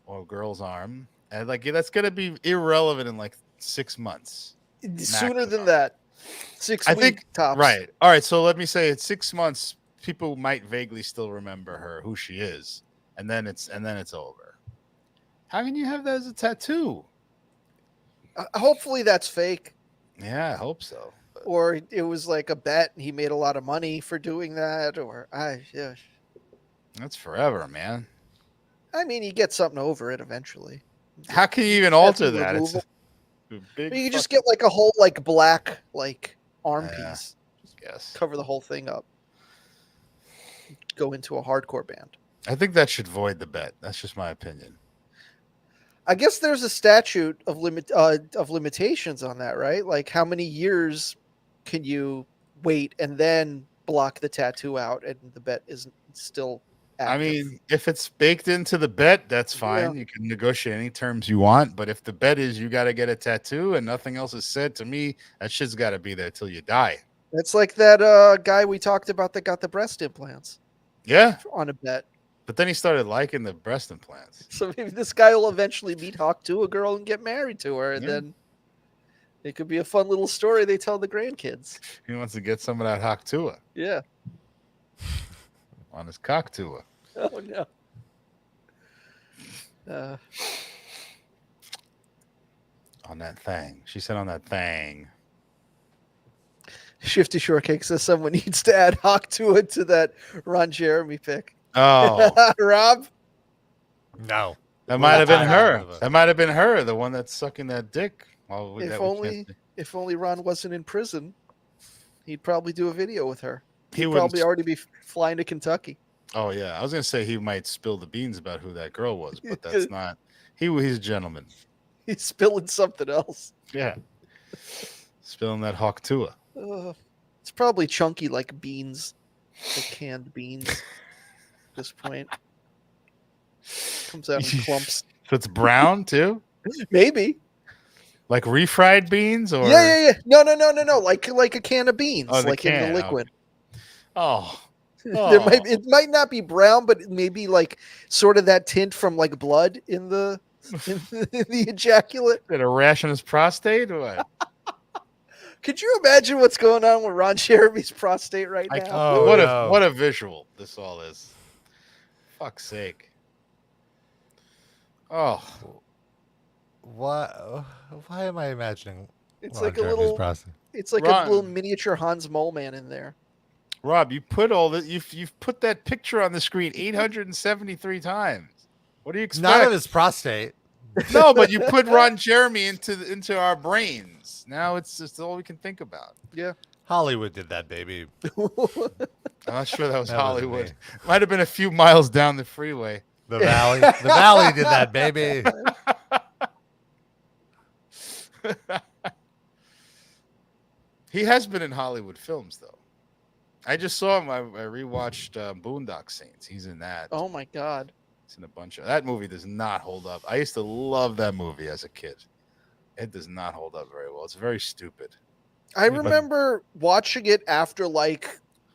or girl's arm, and like that's gonna be irrelevant in like 6 months. Sooner than Maximum. that. 6 I weeks think tops. right. All right. So let me say it's 6 months. People might vaguely still remember her, who she is, and then it's over. How can you have that as a tattoo? Hopefully that's fake. Yeah, I hope so. But Or it was like a bet and he made a lot of money for doing that. Or yeah. that's forever, man. I mean, you get something over it eventually. How can you even alter Tattoo that? It's removal. a big. You can just get like a whole like black like arm Yeah. piece, Yes. cover the whole thing up. Go into a hardcore band. I think that should void the bet. That's just my opinion. I guess there's a statute of limitations on that, right? Like how many years can you wait and then block the tattoo out and the bet isn't still active? I mean, if it's baked into the bet, that's fine. Yeah. You can negotiate any terms you want. But if the bet is you got to get a tattoo and nothing else is said, to me, that shit's got to be there till you die. That's like that guy we talked about that got the breast implants Yeah. on a bet. But then he started liking the breast implants. So maybe this guy will eventually meet Hawk to a girl and get married to her, and Yeah. then it could be a fun little story they tell the grandkids. He wants to get some of that Hawk Tua Yeah. on his cock Tua. Oh no. on that thing. She said on that thing. Shifty Shortcake says someone needs to add Hawk to it to that Ron Jeremy pick. Oh, Rob? No. that might have been not her. talking about That might have been her, the one that's sucking that dick. Well, If only Ron wasn't in prison, he'd probably do a video with her. He He'd wouldn't probably already be flying to Kentucky. Oh yeah, I was gonna say he might spill the beans about who that girl was, but that's not. He's a gentleman. He's spilling something else. Yeah, spilling that hawk tua. It's probably chunky like beans, like canned beans. At this point, comes out in clumps. So it's brown too, Maybe. like refried beans, or Yeah. No. Like a can of beans, Oh, the like in can, the liquid. Oh, It might not be brown, but maybe like sort of that tint from like blood in the ejaculate. Did a rash on his prostate? Or what? Could you imagine what's going on with Ron Jeremy's prostate right now? Oh, what no. what a visual this all is. Fuck's sake. Oh, What? Why am I imagining? It's Ron like a Jeremy's little. prostate? It's like Ron. a little miniature Hans Mole Man in there. Rob, you put all that. You've put that picture on the screen 873 times. What do you expect? Not of his prostate. No, but you put Ron Jeremy into our brains. Now it's just all we can think about. Yeah. Hollywood did that, baby. I'm not sure that was That wasn't Hollywood. me. Might have been a few miles down the freeway. The Valley. The Valley did that, baby. He has been in Hollywood films, though. I just saw him. I rewatched Boondock Saints. He's in that. Oh my God. He's in a bunch of that movie. Does not hold up. I used to love that movie as a kid. It does not hold up very well. It's very stupid. I remember watching it after like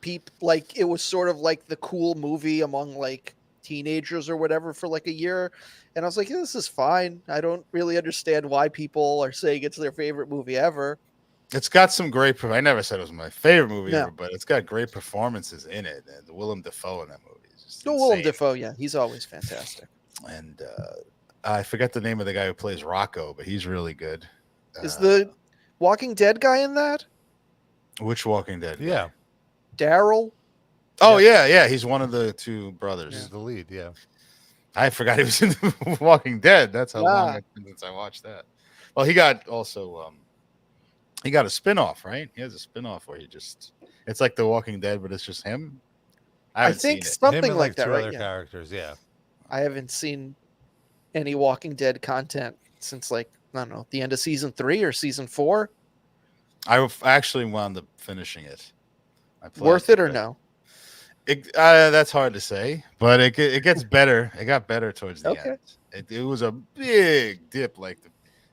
it was sort of like the cool movie among like teenagers or whatever for like a year, and I was like, yeah, this is fine. I don't really understand why people are saying it's their favorite movie ever. It's got some great. I never said it was my favorite movie No. ever, but it's got great performances in it. And Willem Dafoe in that movie is just No, Willem insane. Dafoe, yeah, he's always fantastic. And I forget the name of the guy who plays Rocco, but he's really good. Is the Walking Dead guy in that? Which Walking Dead? Yeah. Daryl? Oh yeah. He's one of the two brothers. He's the lead, yeah. I forgot he was in the Walking Dead. That's how long Yeah. it's been since I watched that. Well, he got also he got a spin-off, right? He has a spin-off where it's like The Walking Dead, but it's just him. I haven't think seen it. something Him and, like that, two right? other Yeah. characters, yeah. I haven't seen any Walking Dead content since like I don't know the end of season 3 or season 4. I actually wound up finishing it. Worth it or no? That's hard to say, but it gets better. It got better towards the Okay. end. It was a big dip. Like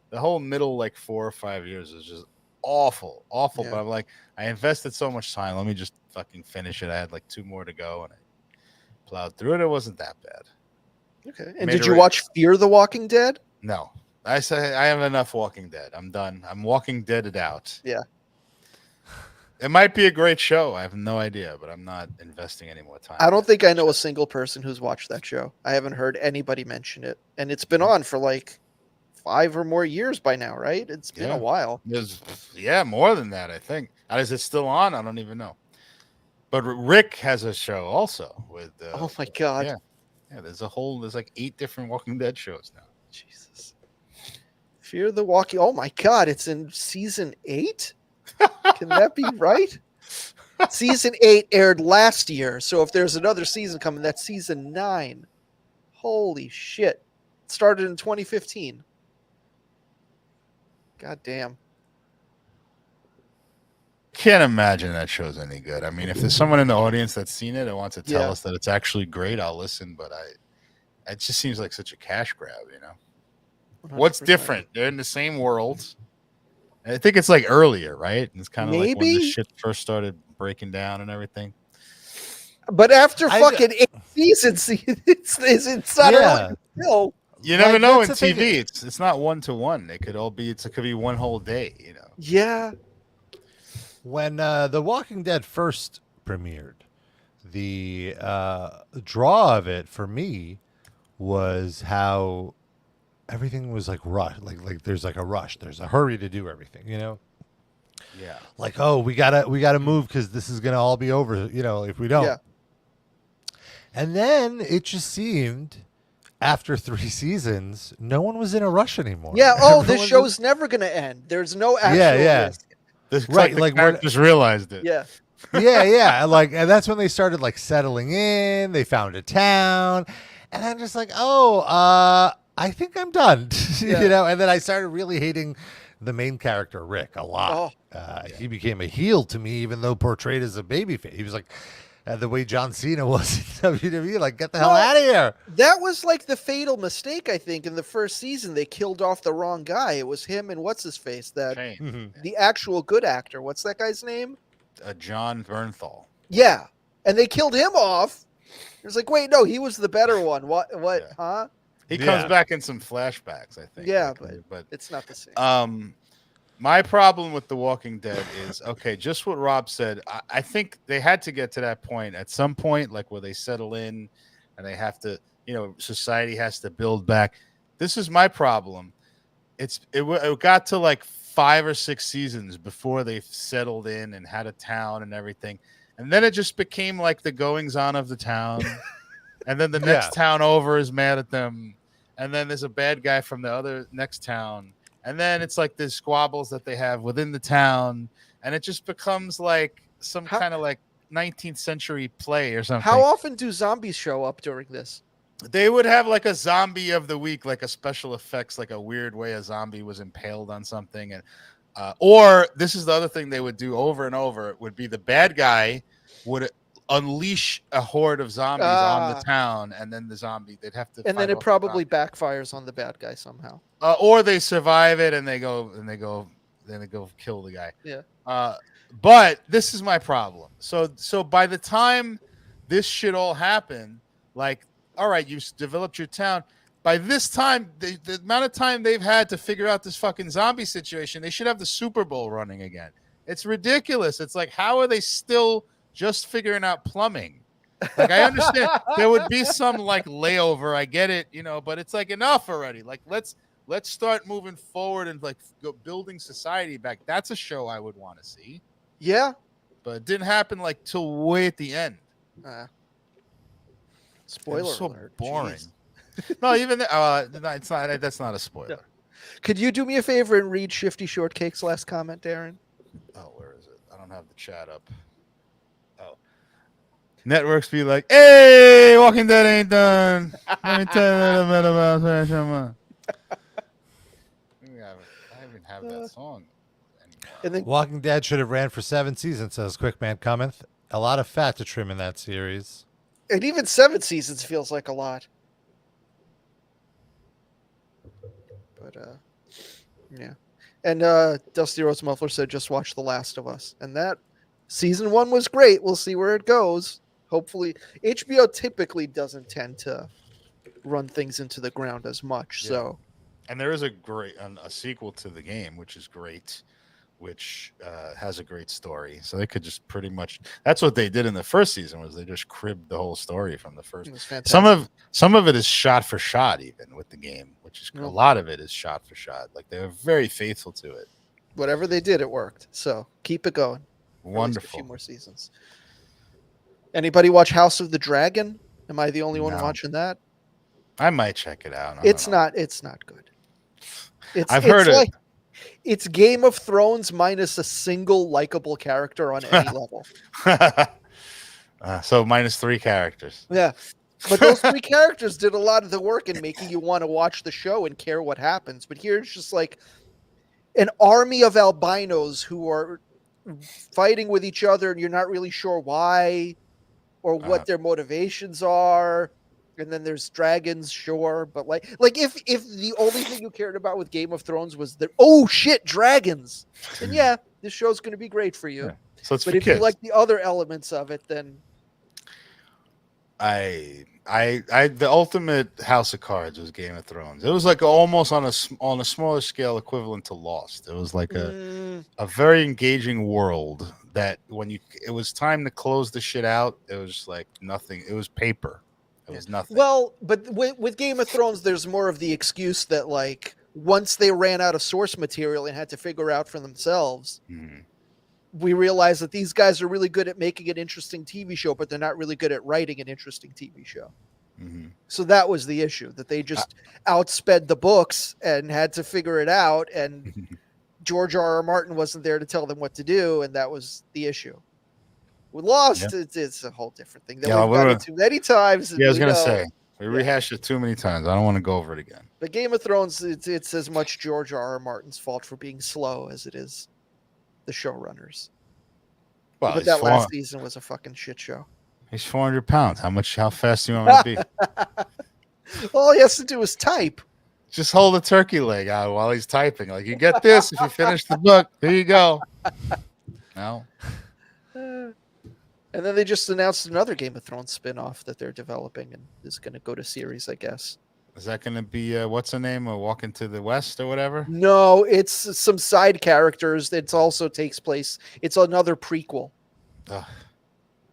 the whole middle, like 4 or 5 years was just awful. Yeah. But I'm like, I invested so much time. Let me just fucking finish it. I had like 2 more to go, and I plowed through it. It wasn't that bad. Okay. And Made did a you re- watch Fear the Walking Dead? No, I say I have enough Walking Dead. I'm done. I'm Walking Deaded out. Yeah. It might be a great show. I have no idea, but I'm not investing any more time. I don't think I know a single person who's watched that show. I haven't heard anybody mention it. And it's been on for like 5 or more years by now, right? It's been Yeah. a while. More than that, I think. Is it still on? I don't even know. But Rick has a show also with. Oh my God. Yeah. There's like 8 different Walking Dead shows now. Jesus. Fear the Walking. Oh my God. It's in season 8? Can that be right? Season 8 aired last year. So if there's another season coming, that's season 9. Holy shit. It started in 2015. God damn. Can't imagine that show's any good. I mean, if there's someone in the audience that's seen it and wants to tell Yeah. us that it's actually great, I'll listen. But it just seems like such a cash grab, you know. What's 100%. different? They're in the same world. I think it's like earlier, right? It's kind of like when the Maybe. shit first started breaking down and everything. But after I- fucking 8 seasons, it's not Yeah. a show. You never Like, know in that's the thing. TV. It's not 1-to-1. It could be one whole day, you know. Yeah. When The Walking Dead first premiered, the draw of it for me was how everything was like rush. Like there's like a rush. There's a hurry to do everything. Yeah. Like, oh, we gotta move because this is gonna all be over. If we don't. Yeah. And then it just seemed, after 3 seasons, no one was in a rush anymore. Yeah. Oh, this Everyone show's never going to end. There's no actual yeah. risk. This Right, the like, characters realized it. Yeah. yeah. And that's when they started like settling in. They found a town, and I'm just like, I think I'm done. Yeah. And then I started really hating the main character Rick a lot. He became a heel to me, even though portrayed as a babyface. He was like the way John Cena was in WWE. Like, get the hell out of here. That was like the fatal mistake, I think, in the first season. They killed off the wrong guy. It was him and what's his face, Shane. the actual good actor. What's that guy's name? John Bernthal. Yeah, and they killed him off. It was like, wait, no, he was the better one. What? Yeah. Huh? He comes back in some flashbacks, I think. Yeah, Like, but it's not the same. My problem with The Walking Dead is, okay, just what Rob said. I think they had to get to that point at some point, like where they settle in and they have to, society has to build back. This is my problem. It got to like 5 or 6 seasons before they settled in and had a town and everything. And then it just became like the goings on of the town. And then the next town over is mad at them. And then there's a bad guy from the other next town. And then it's like there's squabbles that they have within the town. And it just becomes like some kind of like 19th century play or something. How often do zombies show up during this? They would have like a zombie of the week, like a special effects, like a weird way a zombie was impaled on something. And or this is the other thing they would do over and over. It would be the bad guy would unleash a horde of zombies on the town, and then the zombie they'd have to. And then it probably backfires on the bad guy somehow. Or they survive it and they go kill the guy. Yeah. But this is my problem. So by the time this shit all happened, like, all right, you've developed your town. By this time, the amount of time they've had to figure out this fucking zombie situation, they should have the Super Bowl running again. It's ridiculous. It's like, how are they still just figuring out plumbing? Like, I understand there would be some like layover. I get it, but it's like enough already. Like, let's start moving forward and like go building society back. That's a show I would want to see. Yeah. But it didn't happen like till way at the end. Spoiler so alert. Boring. Jeez. No, even it's not. That's not a spoiler. No. Could you do me a favor and read Shifty Shortcake's last comment, Darren? Oh, where is it? I don't have the chat up. Oh, networks be like, "Hey, Walking Dead ain't done." Let me tell you a little bit about Shama. I even have that song anymore. And then Walking Dead should have ran for 7 seasons, says Quickman cometh. A lot of fat to trim in that series. And even 7 seasons feels like a lot. But yeah. And Dusty Rose Muffler said just watch The Last of Us. And that season 1 was great. We'll see where it goes. Hopefully HBO typically doesn't tend to run things into the ground as much. Yeah. So and there is a sequel to the game, which is great, which has a great story. So they could just pretty much, that's what they did in the first season, was they just cribbed the whole story from the first. it was fantastic. Some of it is shot for shot, even with the game, which is a lot of it is shot for shot. Like, they were very faithful to it. Whatever they did, it worked. So keep it going. Wonderful. A few more seasons. Anybody watch House of the Dragon? Am I the only one watching that? I might check it out. It's not good. I've heard it. It's Game of Thrones minus a single likable character on any level. So minus 3 characters. Yeah. But those 3 characters did a lot of the work in making you want to watch the show and care what happens. But here it's just like an army of albinos who are fighting with each other and you're not really sure why or what their motivations are. And then there's dragons, sure, but like if the only thing you cared about with Game of Thrones was dragons, then yeah, this show's going to be great for you. Yeah. So it's but for if kids. you like the other elements of it, then the ultimate House of Cards was Game of Thrones. It was like almost on a smaller scale equivalent to Lost. It was like a very engaging world that when it was time to close the shit out, it was like nothing. It was paper. It was nothing. Well, but with Game of Thrones, there's more of the excuse that like once they ran out of source material and had to figure out for themselves, we realized that these guys are really good at making an interesting TV show, but they're not really good at writing an interesting TV show. So that was the issue, that they just outsped the books and had to figure it out. And George R.R. Martin wasn't there to tell them what to do. And that was the issue. With Lost, it's a whole different thing. We've done it too many times. Yeah, I was going to say, we rehashed it too many times. I don't want to go over it again. But Game of Thrones, it's as much George R.R. Martin's fault for being slow as it is the showrunners. Well, but that last season was a fucking shit show. He's 400 pounds. How fast do you want me to be? All he has to do is type. Just hold a turkey leg out while he's typing. Like, you get this if you finish the book. Here you go. No. And then they just announced another Game of Thrones spin-off that they're developing and is going to go to series, I guess. Is that going to be, what's the name? Walk into the West or whatever? No, it's some side characters. It also takes place. It's another prequel.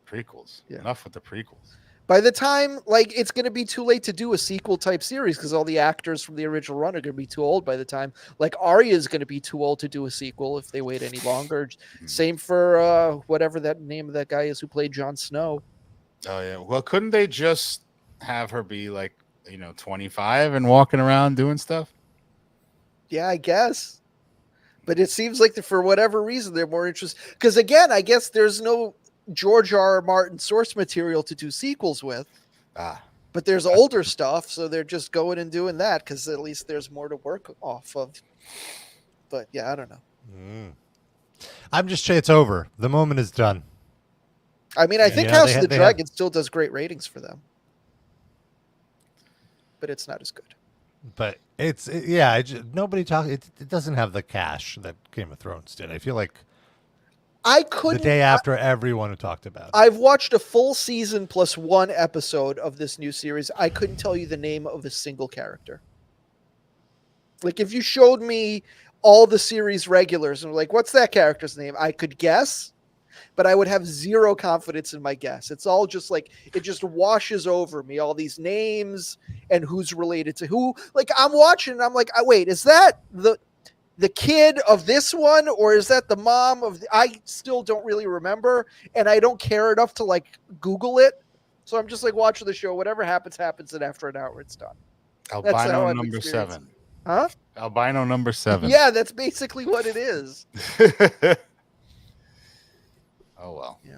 Prequels. Yeah. Enough with the prequels. By the time, like, it's going to be too late to do a sequel type series because all the actors from the original run are going to be too old by the time. Like, Arya is going to be too old to do a sequel if they wait any longer. Same for whatever that name of that guy is who played Jon Snow. Oh, yeah. Well, couldn't they just have her be, like, 25 and walking around doing stuff? Yeah, I guess. But it seems like for whatever reason, they're more interested. Because, again, I guess there's no George R.R. Martin source material to do sequels with. But there's older stuff, so they're just going and doing that because at least there's more to work off of. But yeah, I don't know. I'm just saying it's over. The moment is done. I mean, I think House of the Dragon still does great ratings for them, but it's not as good. But nobody talks. It doesn't have the cash that Game of Thrones did. I feel like I couldn't. The day after everyone talked about it. I've watched a full season plus one episode of this new series. I couldn't tell you the name of a single character. Like, if you showed me all the series regulars and were like, what's that character's name? I could guess, but I would have zero confidence in my guess. It's all just like, it just washes over me, all these names and who's related to who. Like, I'm watching and I'm like, wait, is that the kid of this one, or is that the mom of I still don't really remember, and I don't care enough to like Google it. So I'm just like watching the show. Whatever happens, and after an hour, it's done. Albino number 7. Huh? Albino number 7. Yeah, that's basically what it is. Oh, well. Yeah.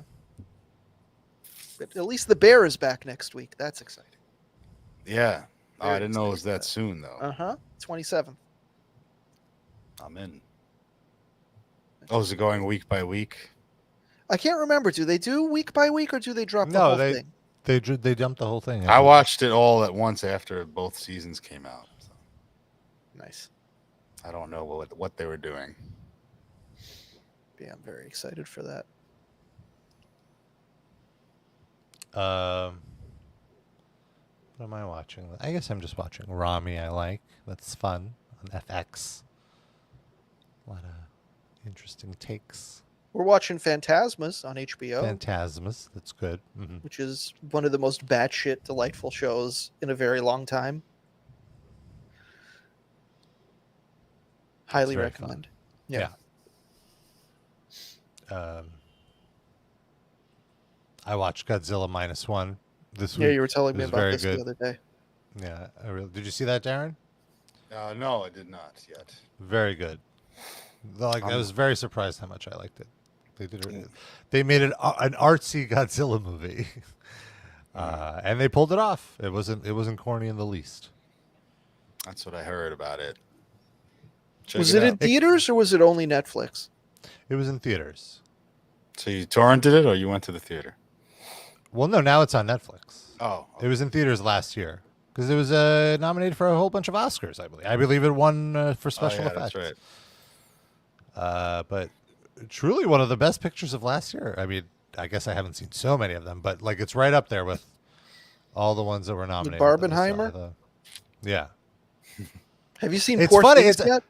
But at least the bear is back next week. That's exciting. Yeah. Oh, I didn't know it was that soon, though. 27th. I'm in. Oh, is it going week by week? I can't remember. Do they do week by week, or do they drop the whole thing? They dumped the whole thing. I watched it all at once after both seasons came out. So. Nice. I don't know what they were doing. Yeah, I'm very excited for that. What am I watching? I guess I'm just watching Rami. I like. That's fun on FX. A lot of interesting takes. We're watching Phantasmas on HBO. Phantasmas, that's good. Mm-hmm. Which is one of the most batshit delightful shows in a very long time. Highly recommend. Yeah. I watched Godzilla -1 this week. Yeah, you were telling me about this the other day. Yeah, did you see that, Darren? No, I did not yet. Very good. Like, I was very surprised how much I liked it. They made an artsy Godzilla movie, and they pulled it off. It wasn't corny in the least. That's what I heard about it. Was it in theaters or was it only Netflix? It was in theaters. So you torrented it, or you went to the theater? Well, no, now it's on Netflix. Oh, okay. It was in theaters last year because it was nominated for a whole bunch of Oscars. I believe it won for special effects. That's right. But truly one of the best pictures of last year. I mean, I guess I haven't seen so many of them, but like it's right up there with all the ones that were nominated. Barbenheimer? Yeah. Have you seen It's Poor funny, Things yet?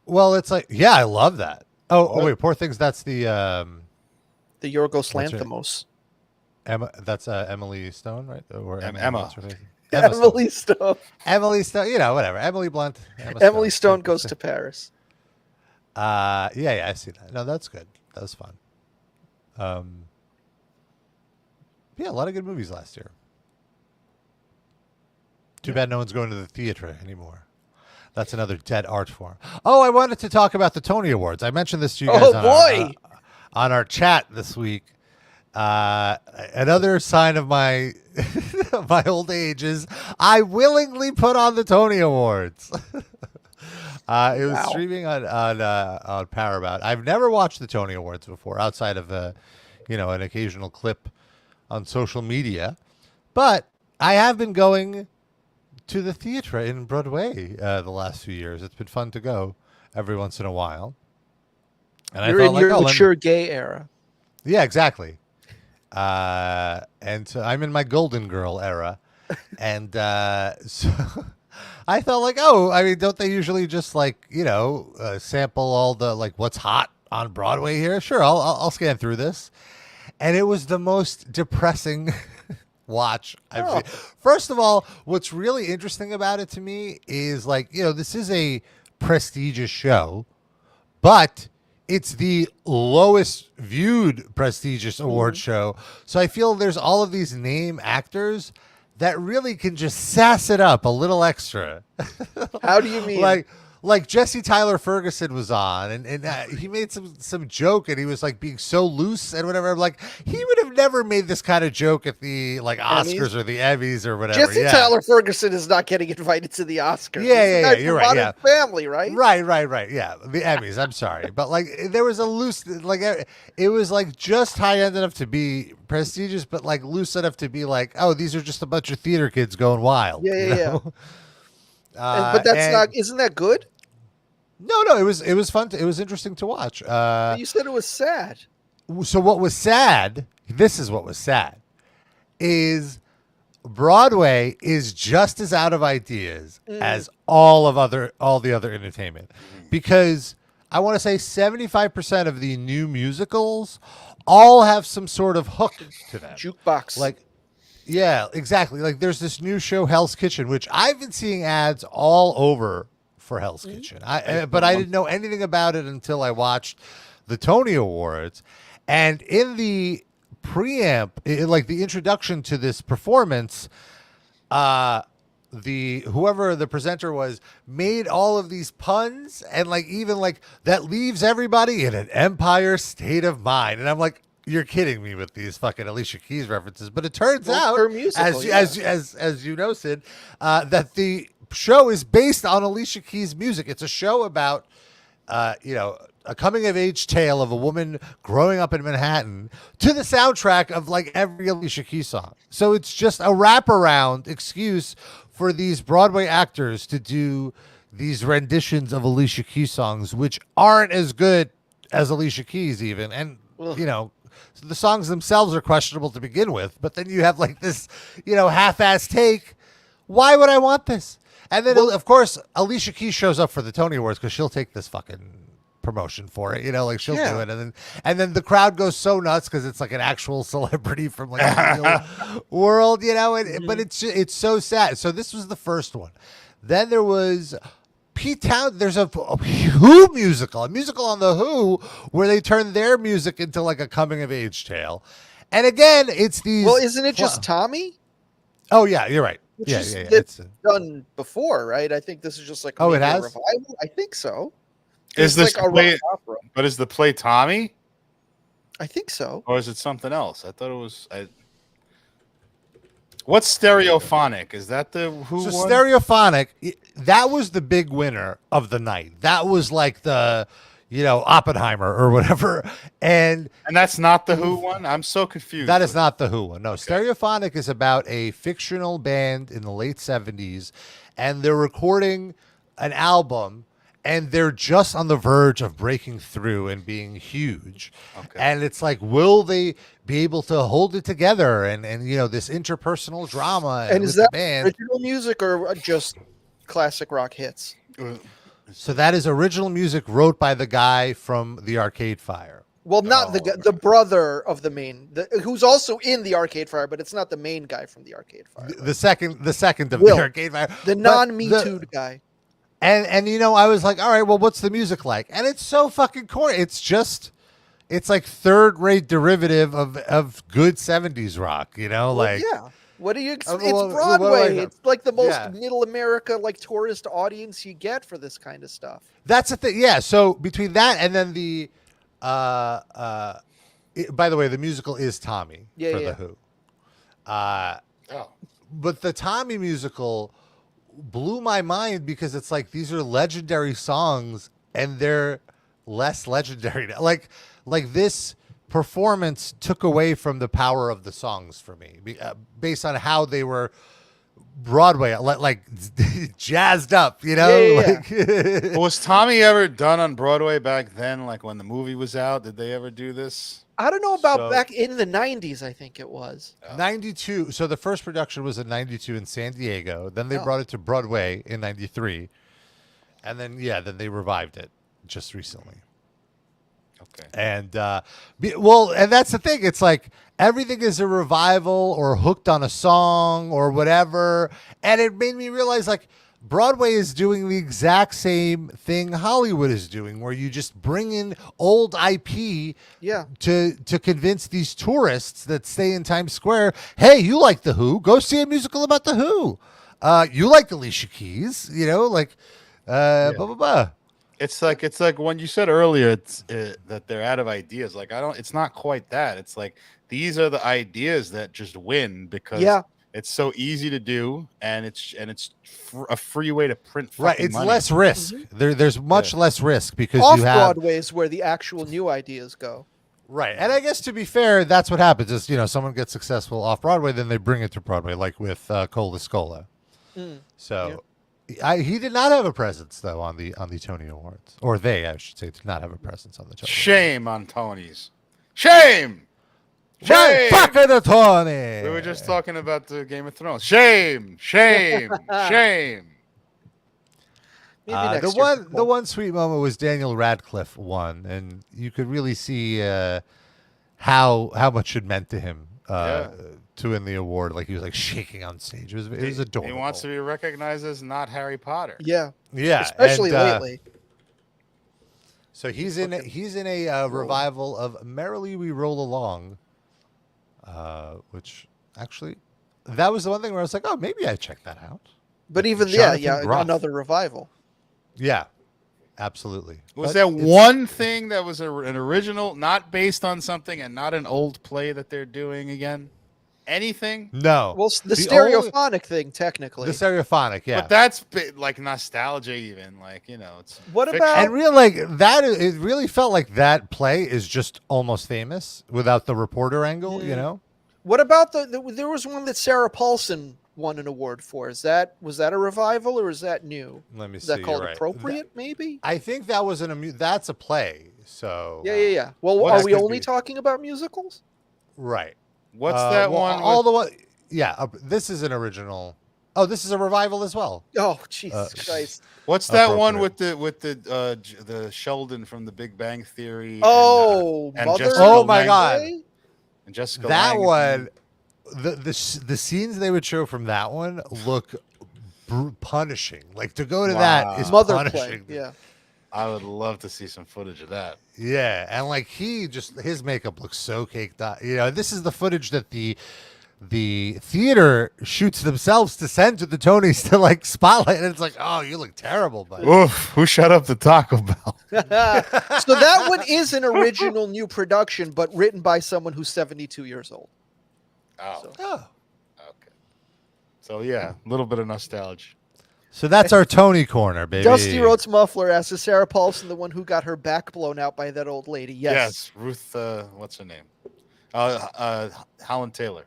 Well, it's like, yeah, I love that. Oh, wait, Poor Things. That's the Yorgos Lanthimos. Emma, that's Emily Stone, right? Or Emma. what's her face? Emily Stone. Emily Stone, whatever. Emily Blunt. Emily Stone goes to Paris. Yeah, I see that. No, that's good. That was fun. Yeah, a lot of good movies last year. Too bad no one's going to the theater anymore. That's another dead art form. Oh, I wanted to talk about the Tony Awards. I mentioned this to you guys on our chat this week. Another sign of my my old age is I willingly put on the Tony Awards. It was streaming on Paramount. I've never watched the Tony Awards before, outside of an occasional clip on social media, but I have been going to the theater in Broadway the last few years. It's been fun to go every once in a while. And You're in your mature gay era. Yeah, exactly. And so I'm in my Golden Girl era. And so I thought like, don't they usually just sample all the what's hot on Broadway here? Sure, I'll scan through this. And it was the most depressing watch I've seen. First of all, what's really interesting about it to me is this is a prestigious show, but it's the lowest viewed prestigious award show. So I feel there's all of these name actors that really can just sass it up a little extra. How do you mean? Like Jesse Tyler Ferguson was on, and he made some joke, and he was being so loose and whatever. I'm like, he would have never made this kind of joke at the Oscars or the Emmys or whatever. Jesse Tyler Ferguson is not getting invited to the Oscars. Yeah, you're right. Yeah, Family, right? Right. Yeah, the Emmys. I'm sorry, but there was a loose, it was just high end enough to be prestigious, but loose enough to be these are just a bunch of theater kids going wild. Yeah. But that's not. Isn't that good? No. It was fun. It was interesting to watch. You said it was sad. So what was sad? This is what was sad. Is Broadway is just as out of ideas as all the other entertainment, because I want to say 75% of the new musicals all have some sort of hook to them. Jukebox. Yeah, exactly. There's this new show, Hell's Kitchen, which I've been seeing ads all over for Hell's Kitchen. But I didn't know anything about it until I watched the Tony Awards. And in the preamp, the introduction to this performance, whoever the presenter was made all of these puns, and that leaves everybody in an Empire state of mind. And I'm like, you're kidding me with these fucking Alicia Keys references. But it turns out, as you know, Sid, that the show is based on Alicia Keys music. It's a show about, a coming of age tale of a woman growing up in Manhattan to the soundtrack of every Alicia Keys song. So it's just a wraparound excuse for these Broadway actors to do these renditions of Alicia Keys songs, which aren't as good as Alicia Keys even. And, the songs themselves are questionable to begin with, but then you have this, half-ass take. Why would I want this? And then, of course, Alicia Keys shows up for the Tony Awards because she'll take this fucking promotion for it, she'll do it, and then the crowd goes so nuts because it's an actual celebrity from the real world, but it's so sad. So this was the first one. Then there was Pete Town. There's a Who musical, a musical on the Who, where they turn their music into a coming of age tale. And again, it's these. Well, isn't it just Tommy? Oh yeah, you're right. Which yeah. It's done before, right? I think this is just a it has revival. I think so. Is this a play? But is the play Tommy? I think so. Or is it something else? I thought it was. What's Stereophonic? Is that the Who one? Stereophonic, that was the big winner of the night. That was the, Oppenheimer or whatever. And that's not the Who one? I'm so confused. That is not the Who one. No, okay. Stereophonic is about a fictional band in the late 70s, and they're recording an album, and they're just on the verge of breaking through and being huge. Okay. And it's will they be able to hold it together? And this interpersonal drama. And is that original music or just classic rock hits? So that is original music wrote by the guy from the Arcade Fire. Well, not the brother of the main, who's also in the Arcade Fire, but it's not the main guy from the Arcade Fire. The second of Will, the Arcade Fire, the non-Me Too guy. And I was like, all right, well, what's the music like? And it's so fucking corny. It's like third-rate derivative of good 70s rock, like yeah. What do you expect? well, It's Broadway. like, it's like the most middle America, like tourist audience you get for this kind of stuff. That's the thing. Yeah. So between that and then the, by the way, the musical is Tommy for the Who. But the Tommy musical blew my mind because it's like these are legendary songs and they're less legendary now. Like this performance took away from the power of the songs for me, based on how they were Broadway, like jazzed up, Was Tommy ever done on Broadway back then? Like when the movie was out, did they ever do this? I don't know about back in the 90s, I think it was. 92. So the first production was in 92 in San Diego. Then they brought it to Broadway in 93. And then, then they revived it just recently. Okay. And, and that's the thing. It's like everything is a revival or hooked on a song or whatever. And it made me realize, like, Broadway is doing the exact same thing Hollywood is doing, where you just bring in old IP to convince these tourists that stay in Times Square, hey, you like The Who, go see a musical about The Who. You like Alicia Keys, blah, blah, blah. It's like when you said earlier that they're out of ideas. Like, it's not quite that. It's like these are the ideas that just win because it's so easy to do, and it's a free way to print. It's money. Less risk. There's much less risk because off you have Broadway is where the actual new ideas go. Right, and I guess to be fair, that's what happens. Is someone gets successful off Broadway, then they bring it to Broadway, like with Cola Scola. So. Yeah. He did not have a presence though on the Tony Awards, or I should say, did not have a presence on the Tony. Shame on Tony's. Shame. Shame. Fucking the Tony. We were just talking about the Game of Thrones. Shame. Shame. Shame. The one sweet moment was Daniel Radcliffe won, and you could really see how much it meant to him to win the award. Like he was like shaking on stage. It was adorable. He wants to be recognized as not Harry Potter. Yeah, especially lately. So he's in a revival of "Merrily We Roll Along," which actually that was the one thing where I was like, oh, maybe I check that out. But even Jonathan Groff. Another revival. Yeah, absolutely. Was there one thing that was an original, not based on something, and not an old play that they're doing again? Anything? No. Well, the stereophonic thing, technically. The stereophonic, yeah. But that's like nostalgia, even it's. What fiction. about? And really, that it really felt like that play is just Almost Famous without the reporter angle. What about there was one that Sarah Paulson won an award for. Was that a revival or is that new? Let me is see. That called Appropriate? Maybe. I think that was that's a play. So yeah. Well, are we only talking about musicals? Right. What's that one? All the one. Yeah. This is an original. Oh, this is a revival as well. Oh, Jesus Christ! What's that one with the Sheldon from The Big Bang Theory? Oh, and Mother. Oh my God! And Jessica. That Lange one. The scenes they would show from that one look punishing. Like to go to that is Mother punishing. Play. Yeah. I would love to see some footage of that. Yeah, and like his makeup looks so caked up. This is the footage that the theater shoots themselves to send to the Tonys to like spotlight, and it's like, oh, you look terrible, buddy. Oof! Who shut up the Taco Bell? So that one is an original new production, but written by someone who's 72 years old. Oh. Okay. So yeah, a little bit of nostalgia. So that's our Tony corner, baby. Dusty Rhodes Muffler asks, is Sarah Paulson the one who got her back blown out by that old lady? Yes. Ruth, what's her name? Helen Taylor.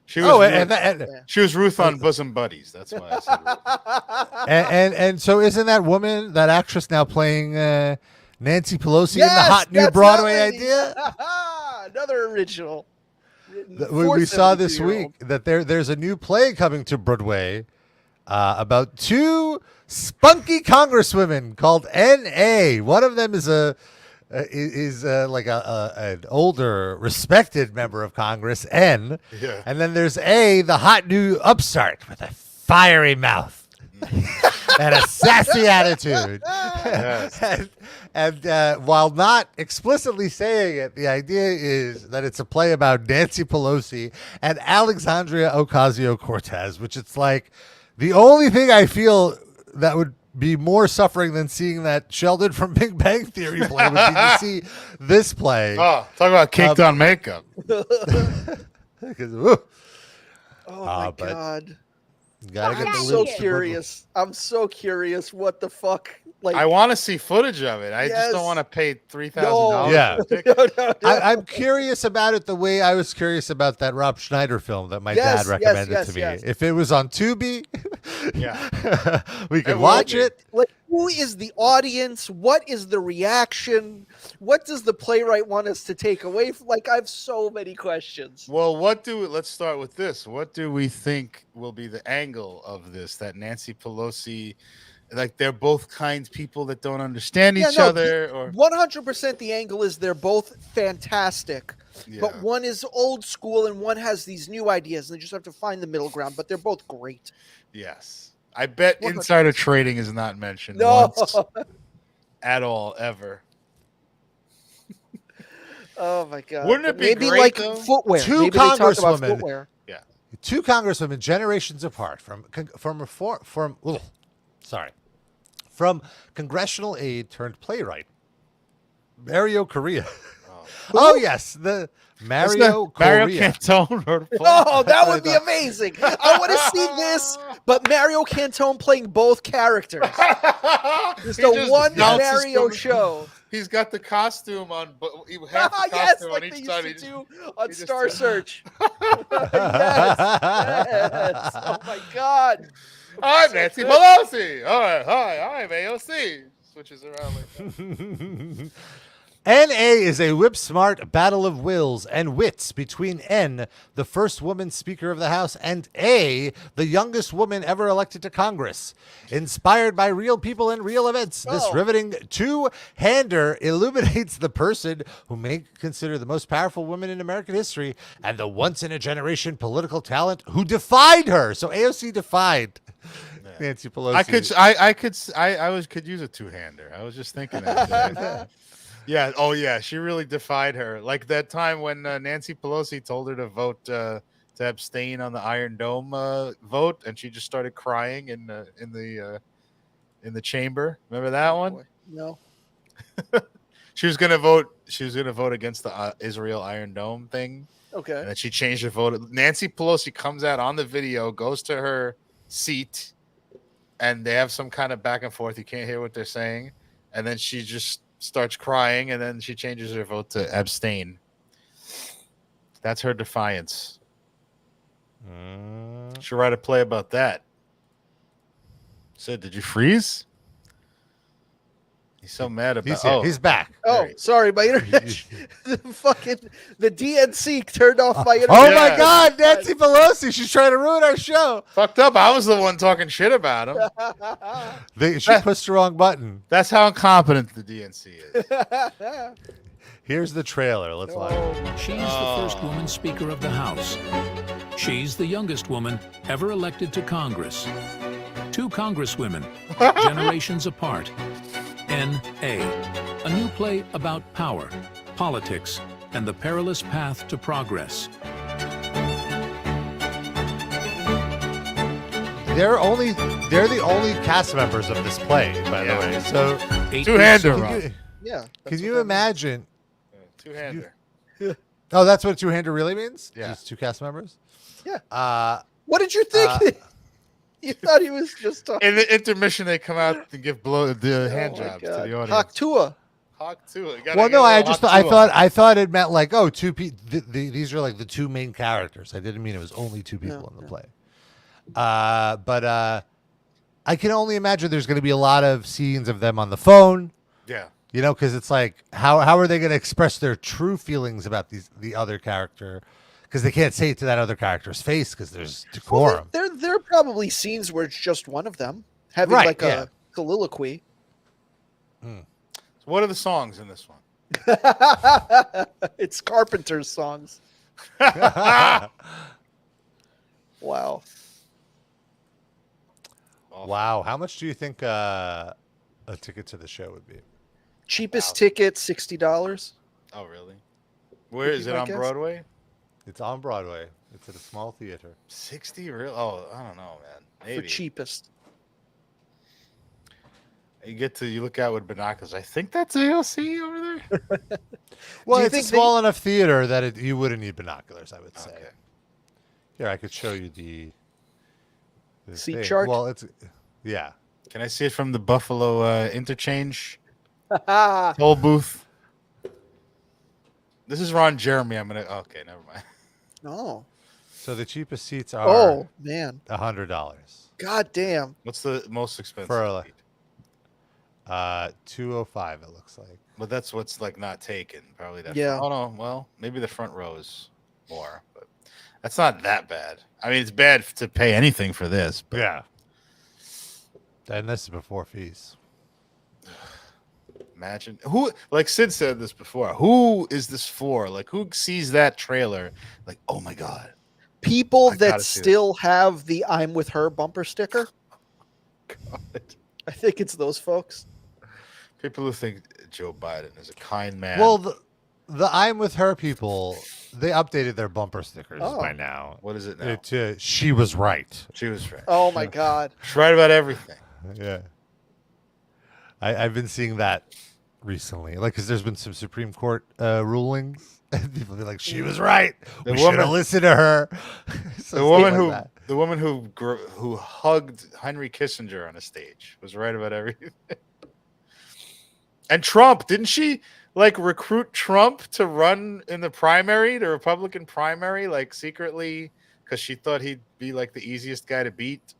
She was Ruth on Bosom Buddies. That's why I said Ruth. and so isn't that woman, that actress now playing Nancy Pelosi in the hot new Broadway idea? Another original. We saw this week that there's a new play coming to Broadway about two spunky congresswomen called N.A. One of them is a is like an older, respected member of Congress, N. Yeah. And then there's A, the hot new upstart with a fiery mouth and a sassy attitude. Yes. And while not explicitly saying it, the idea is that it's a play about Nancy Pelosi and Alexandria Ocasio-Cortez, which it's like the only thing I feel that would be more suffering than seeing that Sheldon from Big Bang Theory play would be to see this play. Oh, talk about caked on makeup. 'Cause, woo, Oh my but- god. gotta get I'm the so lips to curious. I'm so curious what the fuck. Like, I want to see footage of it. I just Yes. don't want to pay $3,000. No. Yeah. for a ticket. I'm curious about it the way I was curious about that Rob Schneider film that my Yes, dad recommended yes, to me. yes. If it was on Tubi, Yeah. we could will watch be. it. Like, who is the audience? What is the reaction? What does the playwright want us to take away from? Like, I have so many questions. Well, let's start with this. What do we think will be the angle of this? That Nancy Pelosi, like they're both kind people that don't understand each other, or 100% the angle is they're both fantastic, Yeah. but one is old school and one has these new ideas, and they just have to find the middle ground. But they're both great. yes, I bet 100%. insider trading is not mentioned No. once at all ever. Oh my god! Wouldn't it But be maybe great, like though? footwear? Two Maybe they talk about congresswomen. footwear. Two congresswomen, generations apart, from congressional aide turned playwright, Mario Correa. Oh yes, the Mario Correa. Mario Cantone wrote a play. Oh, that would be amazing! I want to see this, but Mario Cantone playing both characters. Just He a just one bounces Mario from- show. He's got the costume on, but half the Yes, costume like on they each used side. to He just- do on he just- Star Search. Yes. Oh my god! I'm So Nancy good. Pelosi. All right, hi, I'm AOC. Switches around like that. NA is a whip-smart battle of wills and wits between N, the first woman Speaker of the House, and A, the youngest woman ever elected to Congress. Inspired by real people and real events, this Oh. riveting two-hander illuminates the person who may consider the most powerful woman in American history and the once-in-a-generation political talent who defied her. So AOC defied Nancy Pelosi. I could use a two-hander. I was just thinking that today. Yeah. Oh, yeah. She really defied her. Like that time when Nancy Pelosi told her to vote to abstain on the Iron Dome vote, and she just started crying in the chamber. Remember that one? Boy, no. She was gonna vote. She was gonna vote against the Israel Iron Dome thing, Okay. and then she changed her vote. Nancy Pelosi comes out on the video, goes to her seat, and they have some kind of back and forth. You can't hear what they're saying, and then she just starts crying, and then she changes her vote to abstain. That's her defiance. Should write a play about that. Said, did you freeze? He's so mad about. He's here. He's back. Oh, Great. sorry, my internet. the DNC turned off my internet. Oh Yeah. my God, Nancy Pelosi! She's trying to ruin our show. Fucked up. I was the one talking shit about him. She pushed the wrong button. That's how incompetent the DNC is. Here's the trailer. Let's watch. She's the first woman Speaker of the House. She's the youngest woman ever elected to Congress. Two congresswomen, generations apart. N.A., a new play about power, politics, and the perilous path to progress. They're the only cast members of this play, by the way. So Two-hander, can Rob. you, Yeah. can you imagine? Two-hander. Oh, that's what two-hander really means? Yeah. Just two cast members? Yeah. What did you think? You thought he was just talking. In the intermission, they come out to give the hand Oh my jobs to God. the audience. Haktua. Hawk too. Well, no, I thought it meant like, oh, two people. These are like the two main characters. I didn't mean it was only two people in the play. But I can only imagine there's going to be a lot of scenes of them on the phone. Yeah. You know, because it's like, how are they going to express their true feelings about the other character? Because they can't say it to that other character's face because there's decorum. Well, there are probably scenes where it's just one of them having Right, like yeah. a soliloquy. So what are the songs in this one? It's Carpenter's songs. Wow. Wow. How much do you think a ticket to the show would be? Cheapest ticket, $60. Oh, really? Where is it on Broadway? It's on Broadway. It's at a small theater. 60? Real? Oh, I don't know, man. Maybe. For cheapest. You look out with binoculars. I think that's AOC over there. Well, you it's a think small enough theater that you wouldn't need binoculars, I would say. Okay. Here, I could show you the Seat thing. chart? Well, yeah. Can I see it from the Buffalo interchange toll booth? This is Ron Jeremy. Okay, never mind. No. So the cheapest seats are Oh, man. $100 God damn. What's the most expensive for seat? $205. It looks like. But that's what's like not taken. Probably that. Yeah. Oh no. Well, maybe the front row is more, but that's not that bad. I mean, it's bad to pay anything for this. But Yeah. And this is before fees. imagine like Sid said this before. Who is this for? Like, who sees that trailer? Like, oh my god. People I that gotta see still have the "I'm with her" bumper sticker. God. I think it's those folks. People who think Joe Biden is a kind man. Well, the I'm with her people, they updated their bumper stickers Oh. by now. What is it now? She was right. She was right. Oh my god. She's right about everything. Yeah. I've been seeing that recently. Like, because there's been some Supreme Court rulings. And people be like, she was right. The We should have woman- listened to her. The woman who hugged Henry Kissinger on a stage was right about everything. And Trump, didn't she like recruit Trump to run in the primary, the Republican primary, like secretly, because she thought he'd be like the easiest guy to beat,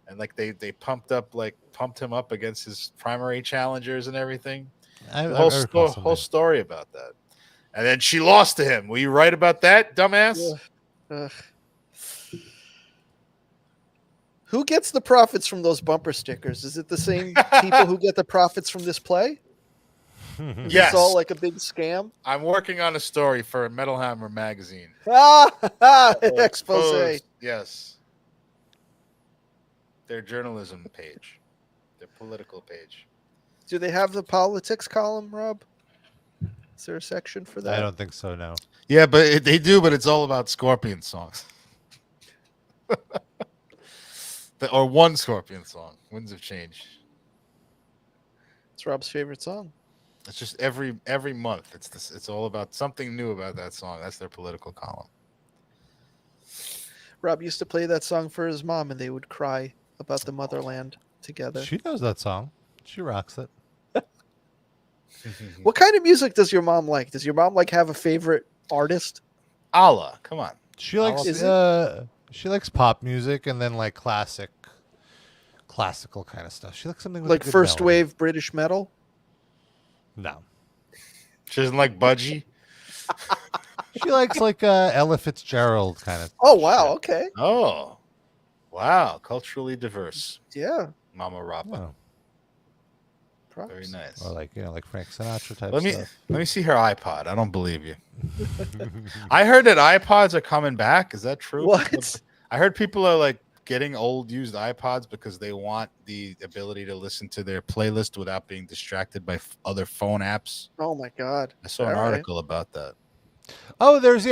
and like they pumped him up against his primary challengers and everything. The whole story about that. And then she lost to him. Were you right about that, dumbass? Ugh. Who gets the profits from those bumper stickers? Is it the same people who get the profits from this play? Is Yes. this all like a big scam? I'm working on a story for Metal Hammer magazine. Expose. Exposed, yes. Their journalism page, their political page. Do they have the politics column, Rob? Is there a section for that? I don't think so, no. Yeah, but they do, but it's all about Scorpion songs. Or one Scorpion song. Winds of Change. It's Rob's favorite song. It's just every month. It's all about something new about that song. That's their political column. Rob used to play that song for his mom, and they would cry about the motherland together. She knows that song. She rocks it. What kind of music does your mom like? Does your mom like have a favorite artist? Allah, come on. She likes she likes pop music and then like classical kind of stuff. She likes something with a Like good first melody. wave British metal? No. She doesn't like Budgie. She likes like Ella Fitzgerald kind of. Oh wow, okay. Oh, wow. Culturally diverse. Yeah. Mama Rappa. Oh. Props. Very nice. Or like like Frank Sinatra type Let stuff. me see her iPod. I don't believe you. I heard that iPods are coming back. Is that true? What? I heard people are like getting old used iPods because they want the ability to listen to their playlist without being distracted by other phone apps. Oh my god. I saw an All right. article about that. Oh, there's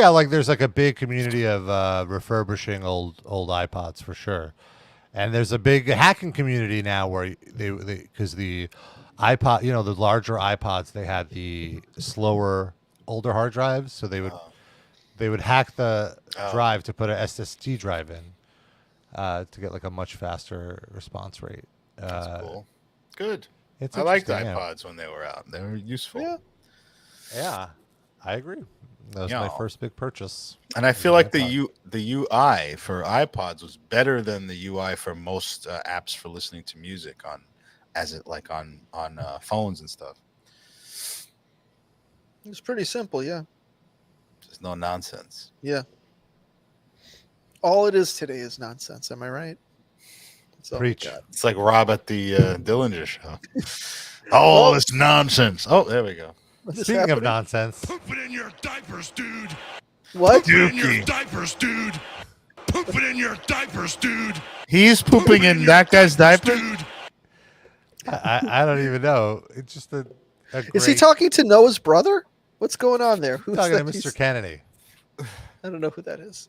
like a big community of refurbishing old iPods for sure, and there's a big hacking community now where they because the iPod, the larger iPods, they had the slower older hard drives, so they would hack the drive to put an SSD drive in to get like a much faster response rate. That's cool. Good. It's I liked interesting, yeah. iPods when they were out. They were useful. Yeah, I agree. That was my first big purchase. And I feel like the UI for iPods was better than the UI for most apps for listening to music on phones and stuff. It's pretty simple, yeah. There's no nonsense. Yeah. All it is today is nonsense, am I right? That's all we Preach. got. It's like Rob at the Dillinger show. All this nonsense. Oh, there we go. Speaking of happening? nonsense, Poop it in your diapers, dude. What? Poop it in your diapers, dude. Poop it in your diapers, dude. He's pooping in that guy's diaper? Dude. I don't even know. It's just a Is he great- talking to Noah's brother? What's going on there? Who's talking to that? Mr. Kennedy. I don't know who that is.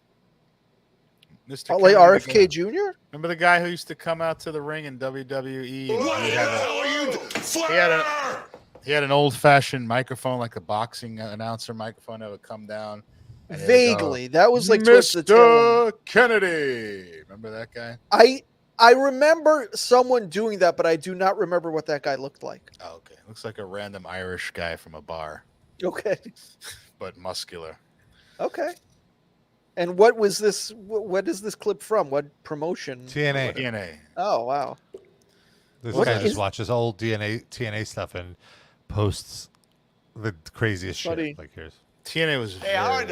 Mr. Like Kennedy, RFK Jr.? Remember the guy who used to come out to the ring in WWE? And What he the had hell are you? Flair! he had an old-fashioned microphone, like a boxing announcer microphone that would come down. and it would go, Vaguely. That was like towards the tail Mr. Kennedy. Remember that guy? I remember someone doing that, but I do not remember what that guy looked like. Oh, okay. Looks like a random Irish guy from a bar, Okay. but muscular. Okay. And what was this? What is this clip from? What promotion? TNA. TNA. Oh, wow. This What guy is- just watches old TNA stuff and posts the craziest Buddy. shit. Like here's TNA was very weird.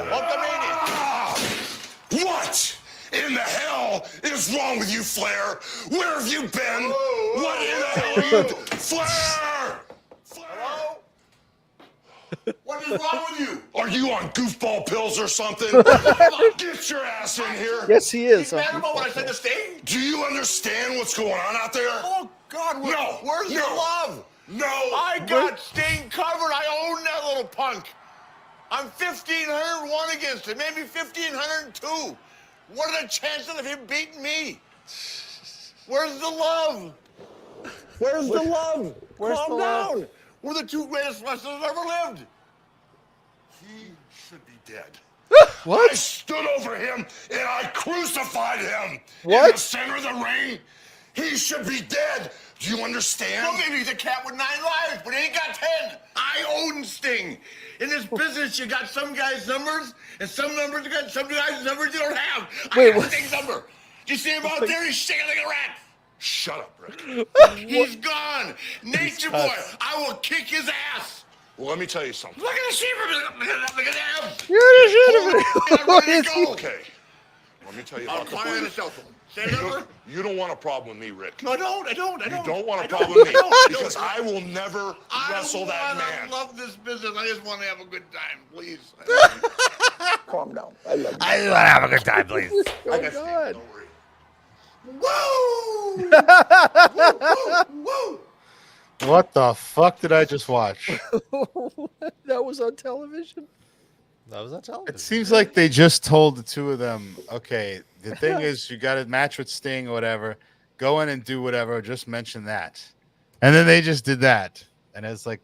What in the hell is wrong with you, Flair? Where have you been? What in the hell are you? Flair! Flair! What is wrong with you? Are you on goofball pills or something? Get your ass in here. Yes, he is. What I said to Sting? Do you understand what's going on out there? Oh, God. No. Where's your love? No. I got Sting covered. I own that little punk. I'm 1,501 against him, maybe 1,502. What are the chances of him beating me? Where's the love? Where's the love? Where's Calm the love? down. We're the two greatest wrestlers ever lived. He should be dead. What? I stood over him and I crucified him. In What? the center of the ring. He should be dead. Do you understand? Well, maybe he's a cat with 9 lives, but he ain't got 10. I own Sting. In this business, you got some guys' numbers, and some numbers you got some guys' numbers you don't have. Wait, I got what? Sting's number. You see him out there? He's shaking like a rat. Shut up, Rick. He's gone. Nature boy. I will kick his ass. Well, let me tell you something. Look at the sheep. Look at him. You're the shit of I'm ready it. to go. Okay. Let me tell you about the cell phone. You don't want a problem with me, Rick. No, I don't. You don't want a problem with me because I will never wrestle that man. I love this business. I just want to have a good time, please. Calm down. I love you. I want to have a good time, please. I got God. Steve, don't worry. Woo! Woo! What the fuck did I just watch? That was on television? That was on television. It seems like they just told the two of them, okay, the thing is you got a match with Sting or whatever. Go in and do whatever. Just mention that. And then they just did that. And it's like,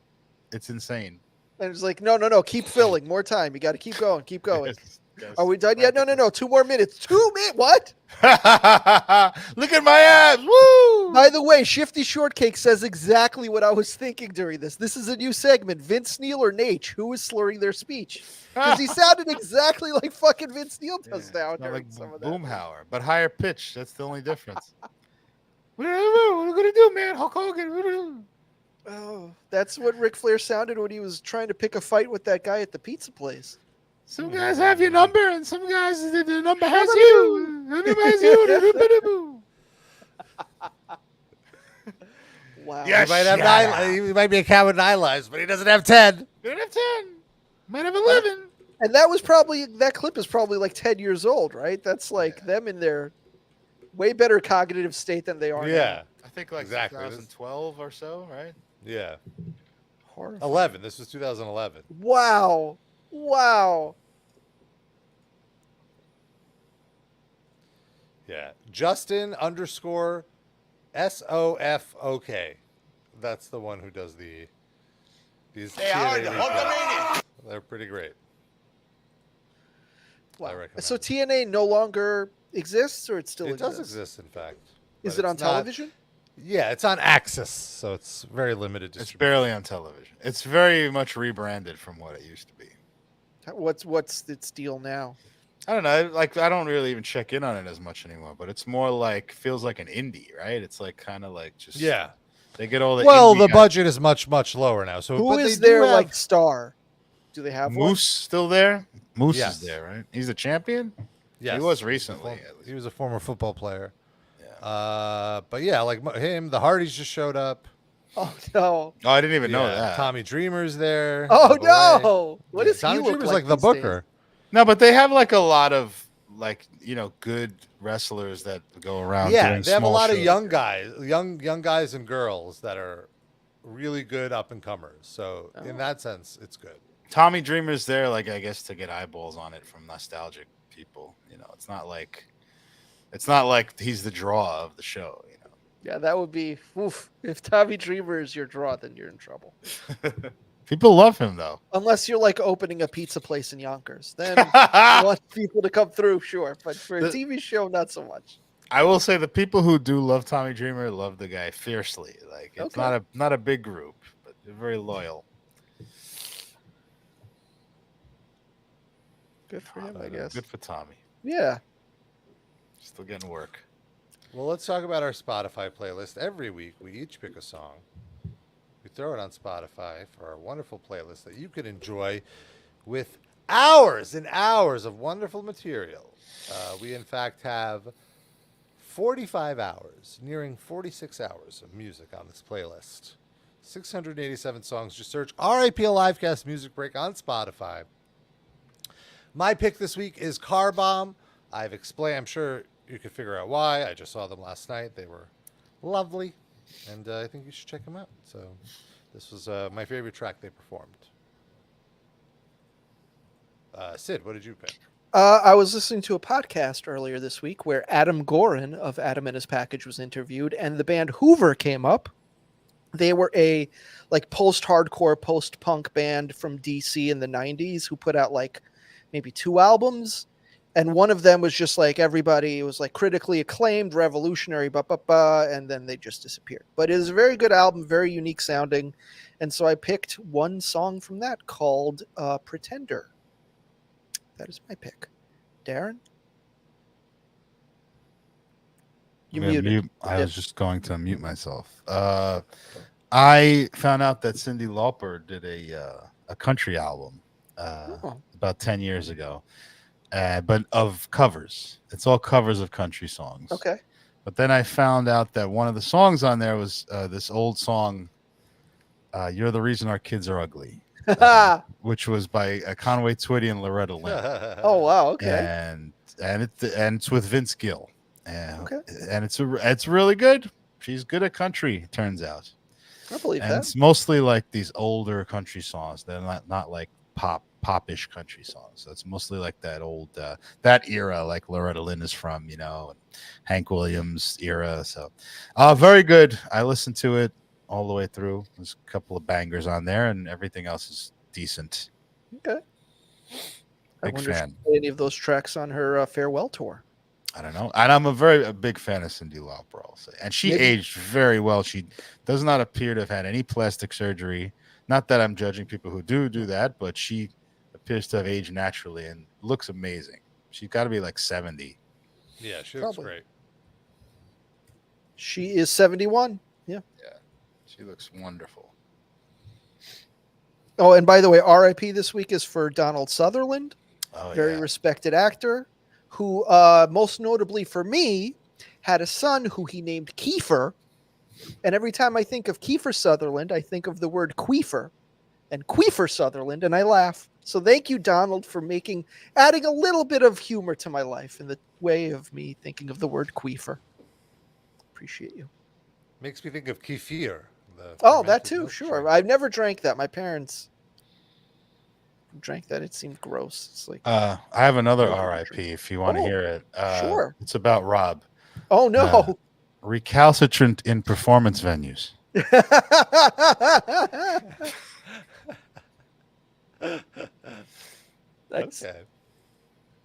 it's insane. And it's like, no, keep filling. More time. You got to keep going. Keep going. Yes. Are we done yet? No. 2 more minutes. 2 minutes. What? Look at my abs. Woo! By the way, Shifty Shortcake says exactly what I was thinking during this. This is a new segment. Vince Neil or Nate, who is slurring their speech? Because he sounded exactly like fucking Vince Neil does now Not during like some of that. Boomhauer, but higher pitch. That's the only difference. What are we gonna do, man? Hulk Hogan. Oh, that's what Ric Flair sounded when he was trying to pick a fight with that guy at the pizza place. Some guys have your number, and some guys the number has you. The number has you. Wow. He might have 9. He might be a cat with 9 lives, but he doesn't have 10. You don't have 10. Might have 11. And that clip is probably like 10 years old, right? That's like them in their way better cognitive state than they are now. Yeah. I think like Exactly. 2012 or so, right? Yeah. Horrifying. 11. This was 2011. Wow. Yeah. Justin _ SOFOK. That's the one who does these. They're pretty great. I Wow. recommend So it. TNA no longer exists, or it still It exists? does exist, in fact. Is but it on it's not- television? Yeah, it's on Axis, so it's very limited It's distribution. barely on television. It's very much rebranded from what it used to be. What's its deal now? I don't know. Like I don't really even check in on it as much anymore. But it's more like feels like an indie, right? It's like kind of like just Yeah. They get all the Well, indie the guys. budget is much lower now. So Who but is they do their have- like star? Do they have Moose still there? Moose Yes. is there, right? He's a champion. Yes. He was recently. He was a former football player. But yeah, like him, the Hardys just showed up. Oh no! Oh, I didn't even know Yeah, that. Tommy Dreamer's there. Oh by the way. no! What does Tommy he look Dreamer's like the these days? booker. No, but they have like a lot of good wrestlers that go around. Yeah, doing they have a small lot of shows. young guys and girls that are really good up and comers. So in that sense, it's good. Tommy Dreamer's there, I guess, to get eyeballs on it from nostalgic people. It's not like he's the draw of the show. Yeah, that would be. Oof. If Tommy Dreamer is your draw, then you're in trouble. People love him though. Unless you're opening a pizza place in Yonkers, then you want people to come through, sure. But for a TV show, not so much. I will say the people who do love Tommy Dreamer love the guy fiercely. It's not a big group, but they're very loyal. Good for him, I guess. Good for Tommy. Yeah. Still getting work. Well, let's talk about our Spotify playlist. Every week, we each pick a song. We throw it on Spotify for our wonderful playlist that you can enjoy with hours and hours of wonderful material. We, in fact, have 45 hours, nearing 46 hours of music on this playlist. 687 songs. Just search RIPL Livecast Music Break on Spotify. My pick this week is Car Bomb. I've explained, I'm sure you can figure out why. I just saw them last night. They were lovely, and I think you should check them out. So this was my favorite track they performed. Sid, what did you pick? I was listening to a podcast earlier this week where Adam Gorin of Adam and His Package was interviewed, and the band Hoover came up. They were a post-hardcore, post-punk band from DC in the 90s who put out maybe 2 albums. And one of them was just everybody, it was critically acclaimed, revolutionary, and then they just disappeared. But it is a very good album, very unique sounding. And so I picked one song from that called Pretender. That is my pick. Darren? You muted. I was just going to mute myself. I found out that Cyndi Lauper did a country album about 10 years ago. But of covers. It's all covers of country songs. Okay. But then I found out that one of the songs on there was this old song, You're the Reason Our Kids Are Ugly, which was by Conway Twitty and Loretta Lynn. Oh, wow. Okay. And it's with Vince Gill. Okay. And it's really good. She's good at country, it turns out. I believe and that. It's mostly these older country songs. They're not like popish country songs. So it's mostly that old that era, like Loretta Lynn is from, and Hank Williams era. So very good. I listened to it all the way through. There's a couple of bangers on there, and everything else is decent. Okay. Big fan. If she played any of those tracks on her farewell tour. I don't know. And I'm a big fan of Cyndi Lauper also. And she aged very well. She does not appear to have had any plastic surgery. Not that I'm judging people who do that, but she appears to have aged naturally and looks amazing. She's got to be 70. Yeah, she looks great. She is 71. Yeah. Yeah. She looks wonderful. Oh, and by the way, RIP this week is for Donald Sutherland. Oh, very respected actor who, most notably for me, had a son who he named Kiefer. And every time I think of Kiefer Sutherland, I think of the word queefer and Queefer Sutherland, and I laugh. So thank you, Donald, for adding a little bit of humor to my life in the way of me thinking of the word queefer. Appreciate you. Makes me think of kefir. That too, sure. I've never drank that. My parents drank that. It seemed gross. It's I have another RIP if you want to hear it. Sure. It's about Rob. Oh, no. Recalcitrant in performance venues. Okay.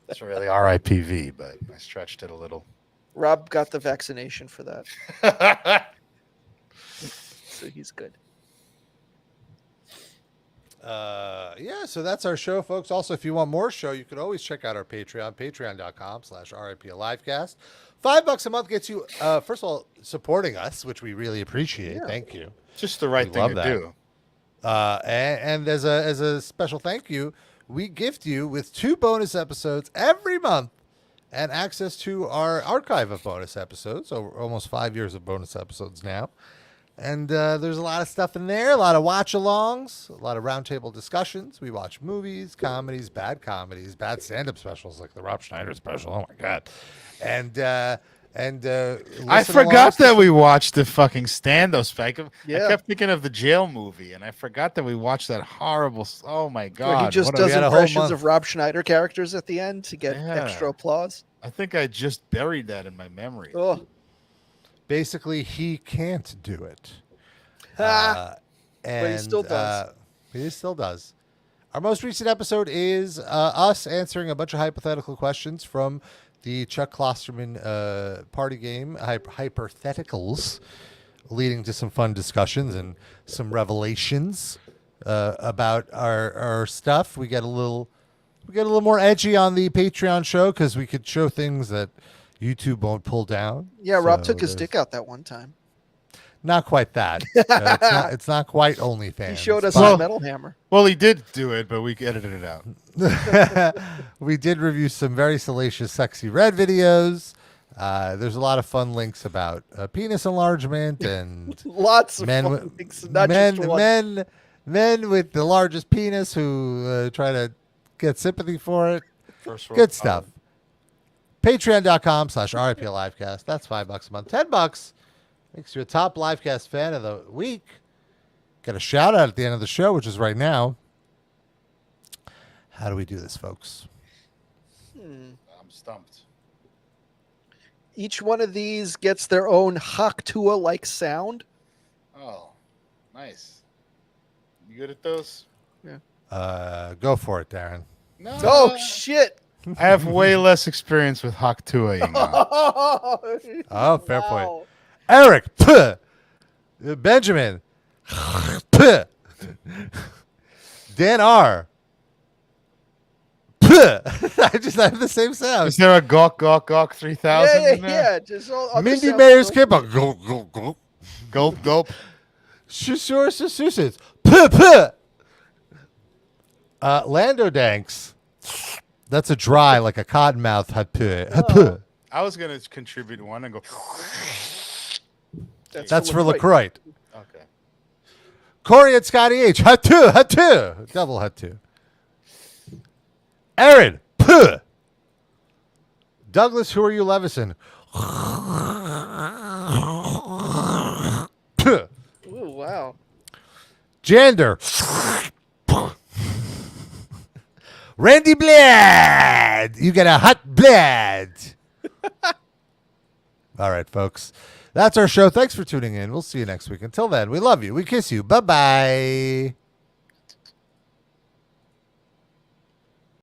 That's really RIPV, but I stretched it a little. Rob got the vaccination for that. So he's good. So that's our show, folks. Also, if you want more show, you can always check out our Patreon, patreon.com/RIPLivecast. $5 a month gets you, first of all, supporting us, which we really appreciate. Yeah. Thank you. Just the right thing to do. And as a special thank you, we gift you with 2 bonus episodes every month and access to our archive of bonus episodes, over almost 5 years of bonus episodes now. And there's a lot of stuff in there, a lot of watch-alongs, a lot of roundtable discussions. We watch movies, comedies, bad stand-up specials like the Rob Schneider special. Oh, my God. And I forgot that we watched the fucking stand-up special. Yeah. I kept thinking of the jail movie, and I forgot that we watched that horrible. Oh, my God. Where he just What does we had a whole impressions month. of Rob Schneider characters at the end to get extra applause. I think I just buried that in my memory. Oh. Basically, he can't do it. But he still does. He still does. Our most recent episode is us answering a bunch of hypothetical questions from the Chuck Klosterman party game, Hypotheticals, leading to some fun discussions and some revelations about our stuff. We get a little more edgy on the Patreon show because we could show things that YouTube won't pull down. Yeah, Rob So took his dick out that one time. Not quite that. It's not quite OnlyFans. He showed us but- a metal hammer. Well, he did do it, but we edited it out. We did review some very salacious, sexy red videos. There's a lot of fun links about penis enlargement and Lots of men, fun things, not just one. men with the largest penis who try to get sympathy for it. First world Good stuff. Patreon.com/RIPLivecast. That's $5 a month. $10 makes you a top Livecast fan of the week. Get a shout out at the end of the show, which is right now. How do we do this, folks? I'm stumped. Each one of these gets their own Haktua-like sound. Oh, nice. You good at those? Yeah. Go for it, Darren. No. Oh, shit. I have way less experience with Haktua. Oh, fair point. Eric, puh. Benjamin, puh. Dan R. Puh. I have the same sound. Is there a gawk 3000 in there? Yeah. Just all other Mindy sounds. Mayer's Kipper. Gulp, gulp, gulp. Gulp, gulp. Shushursus. Puh, puh. Lando Danks. That's a dry, like a cottonmouth. Puh. I was going to contribute one and go. That's for LaCroix. Okay. Corey at Scotty H. Hatu. Double hatu. Aaron. Puh. Douglas, who are you, Levison? Puh. Ooh, wow. Jander. Randy Blad. You get a hot blad. All right, folks. That's our show. Thanks for tuning in. We'll see you next week. Until then, we love you. We kiss you. Bye-bye.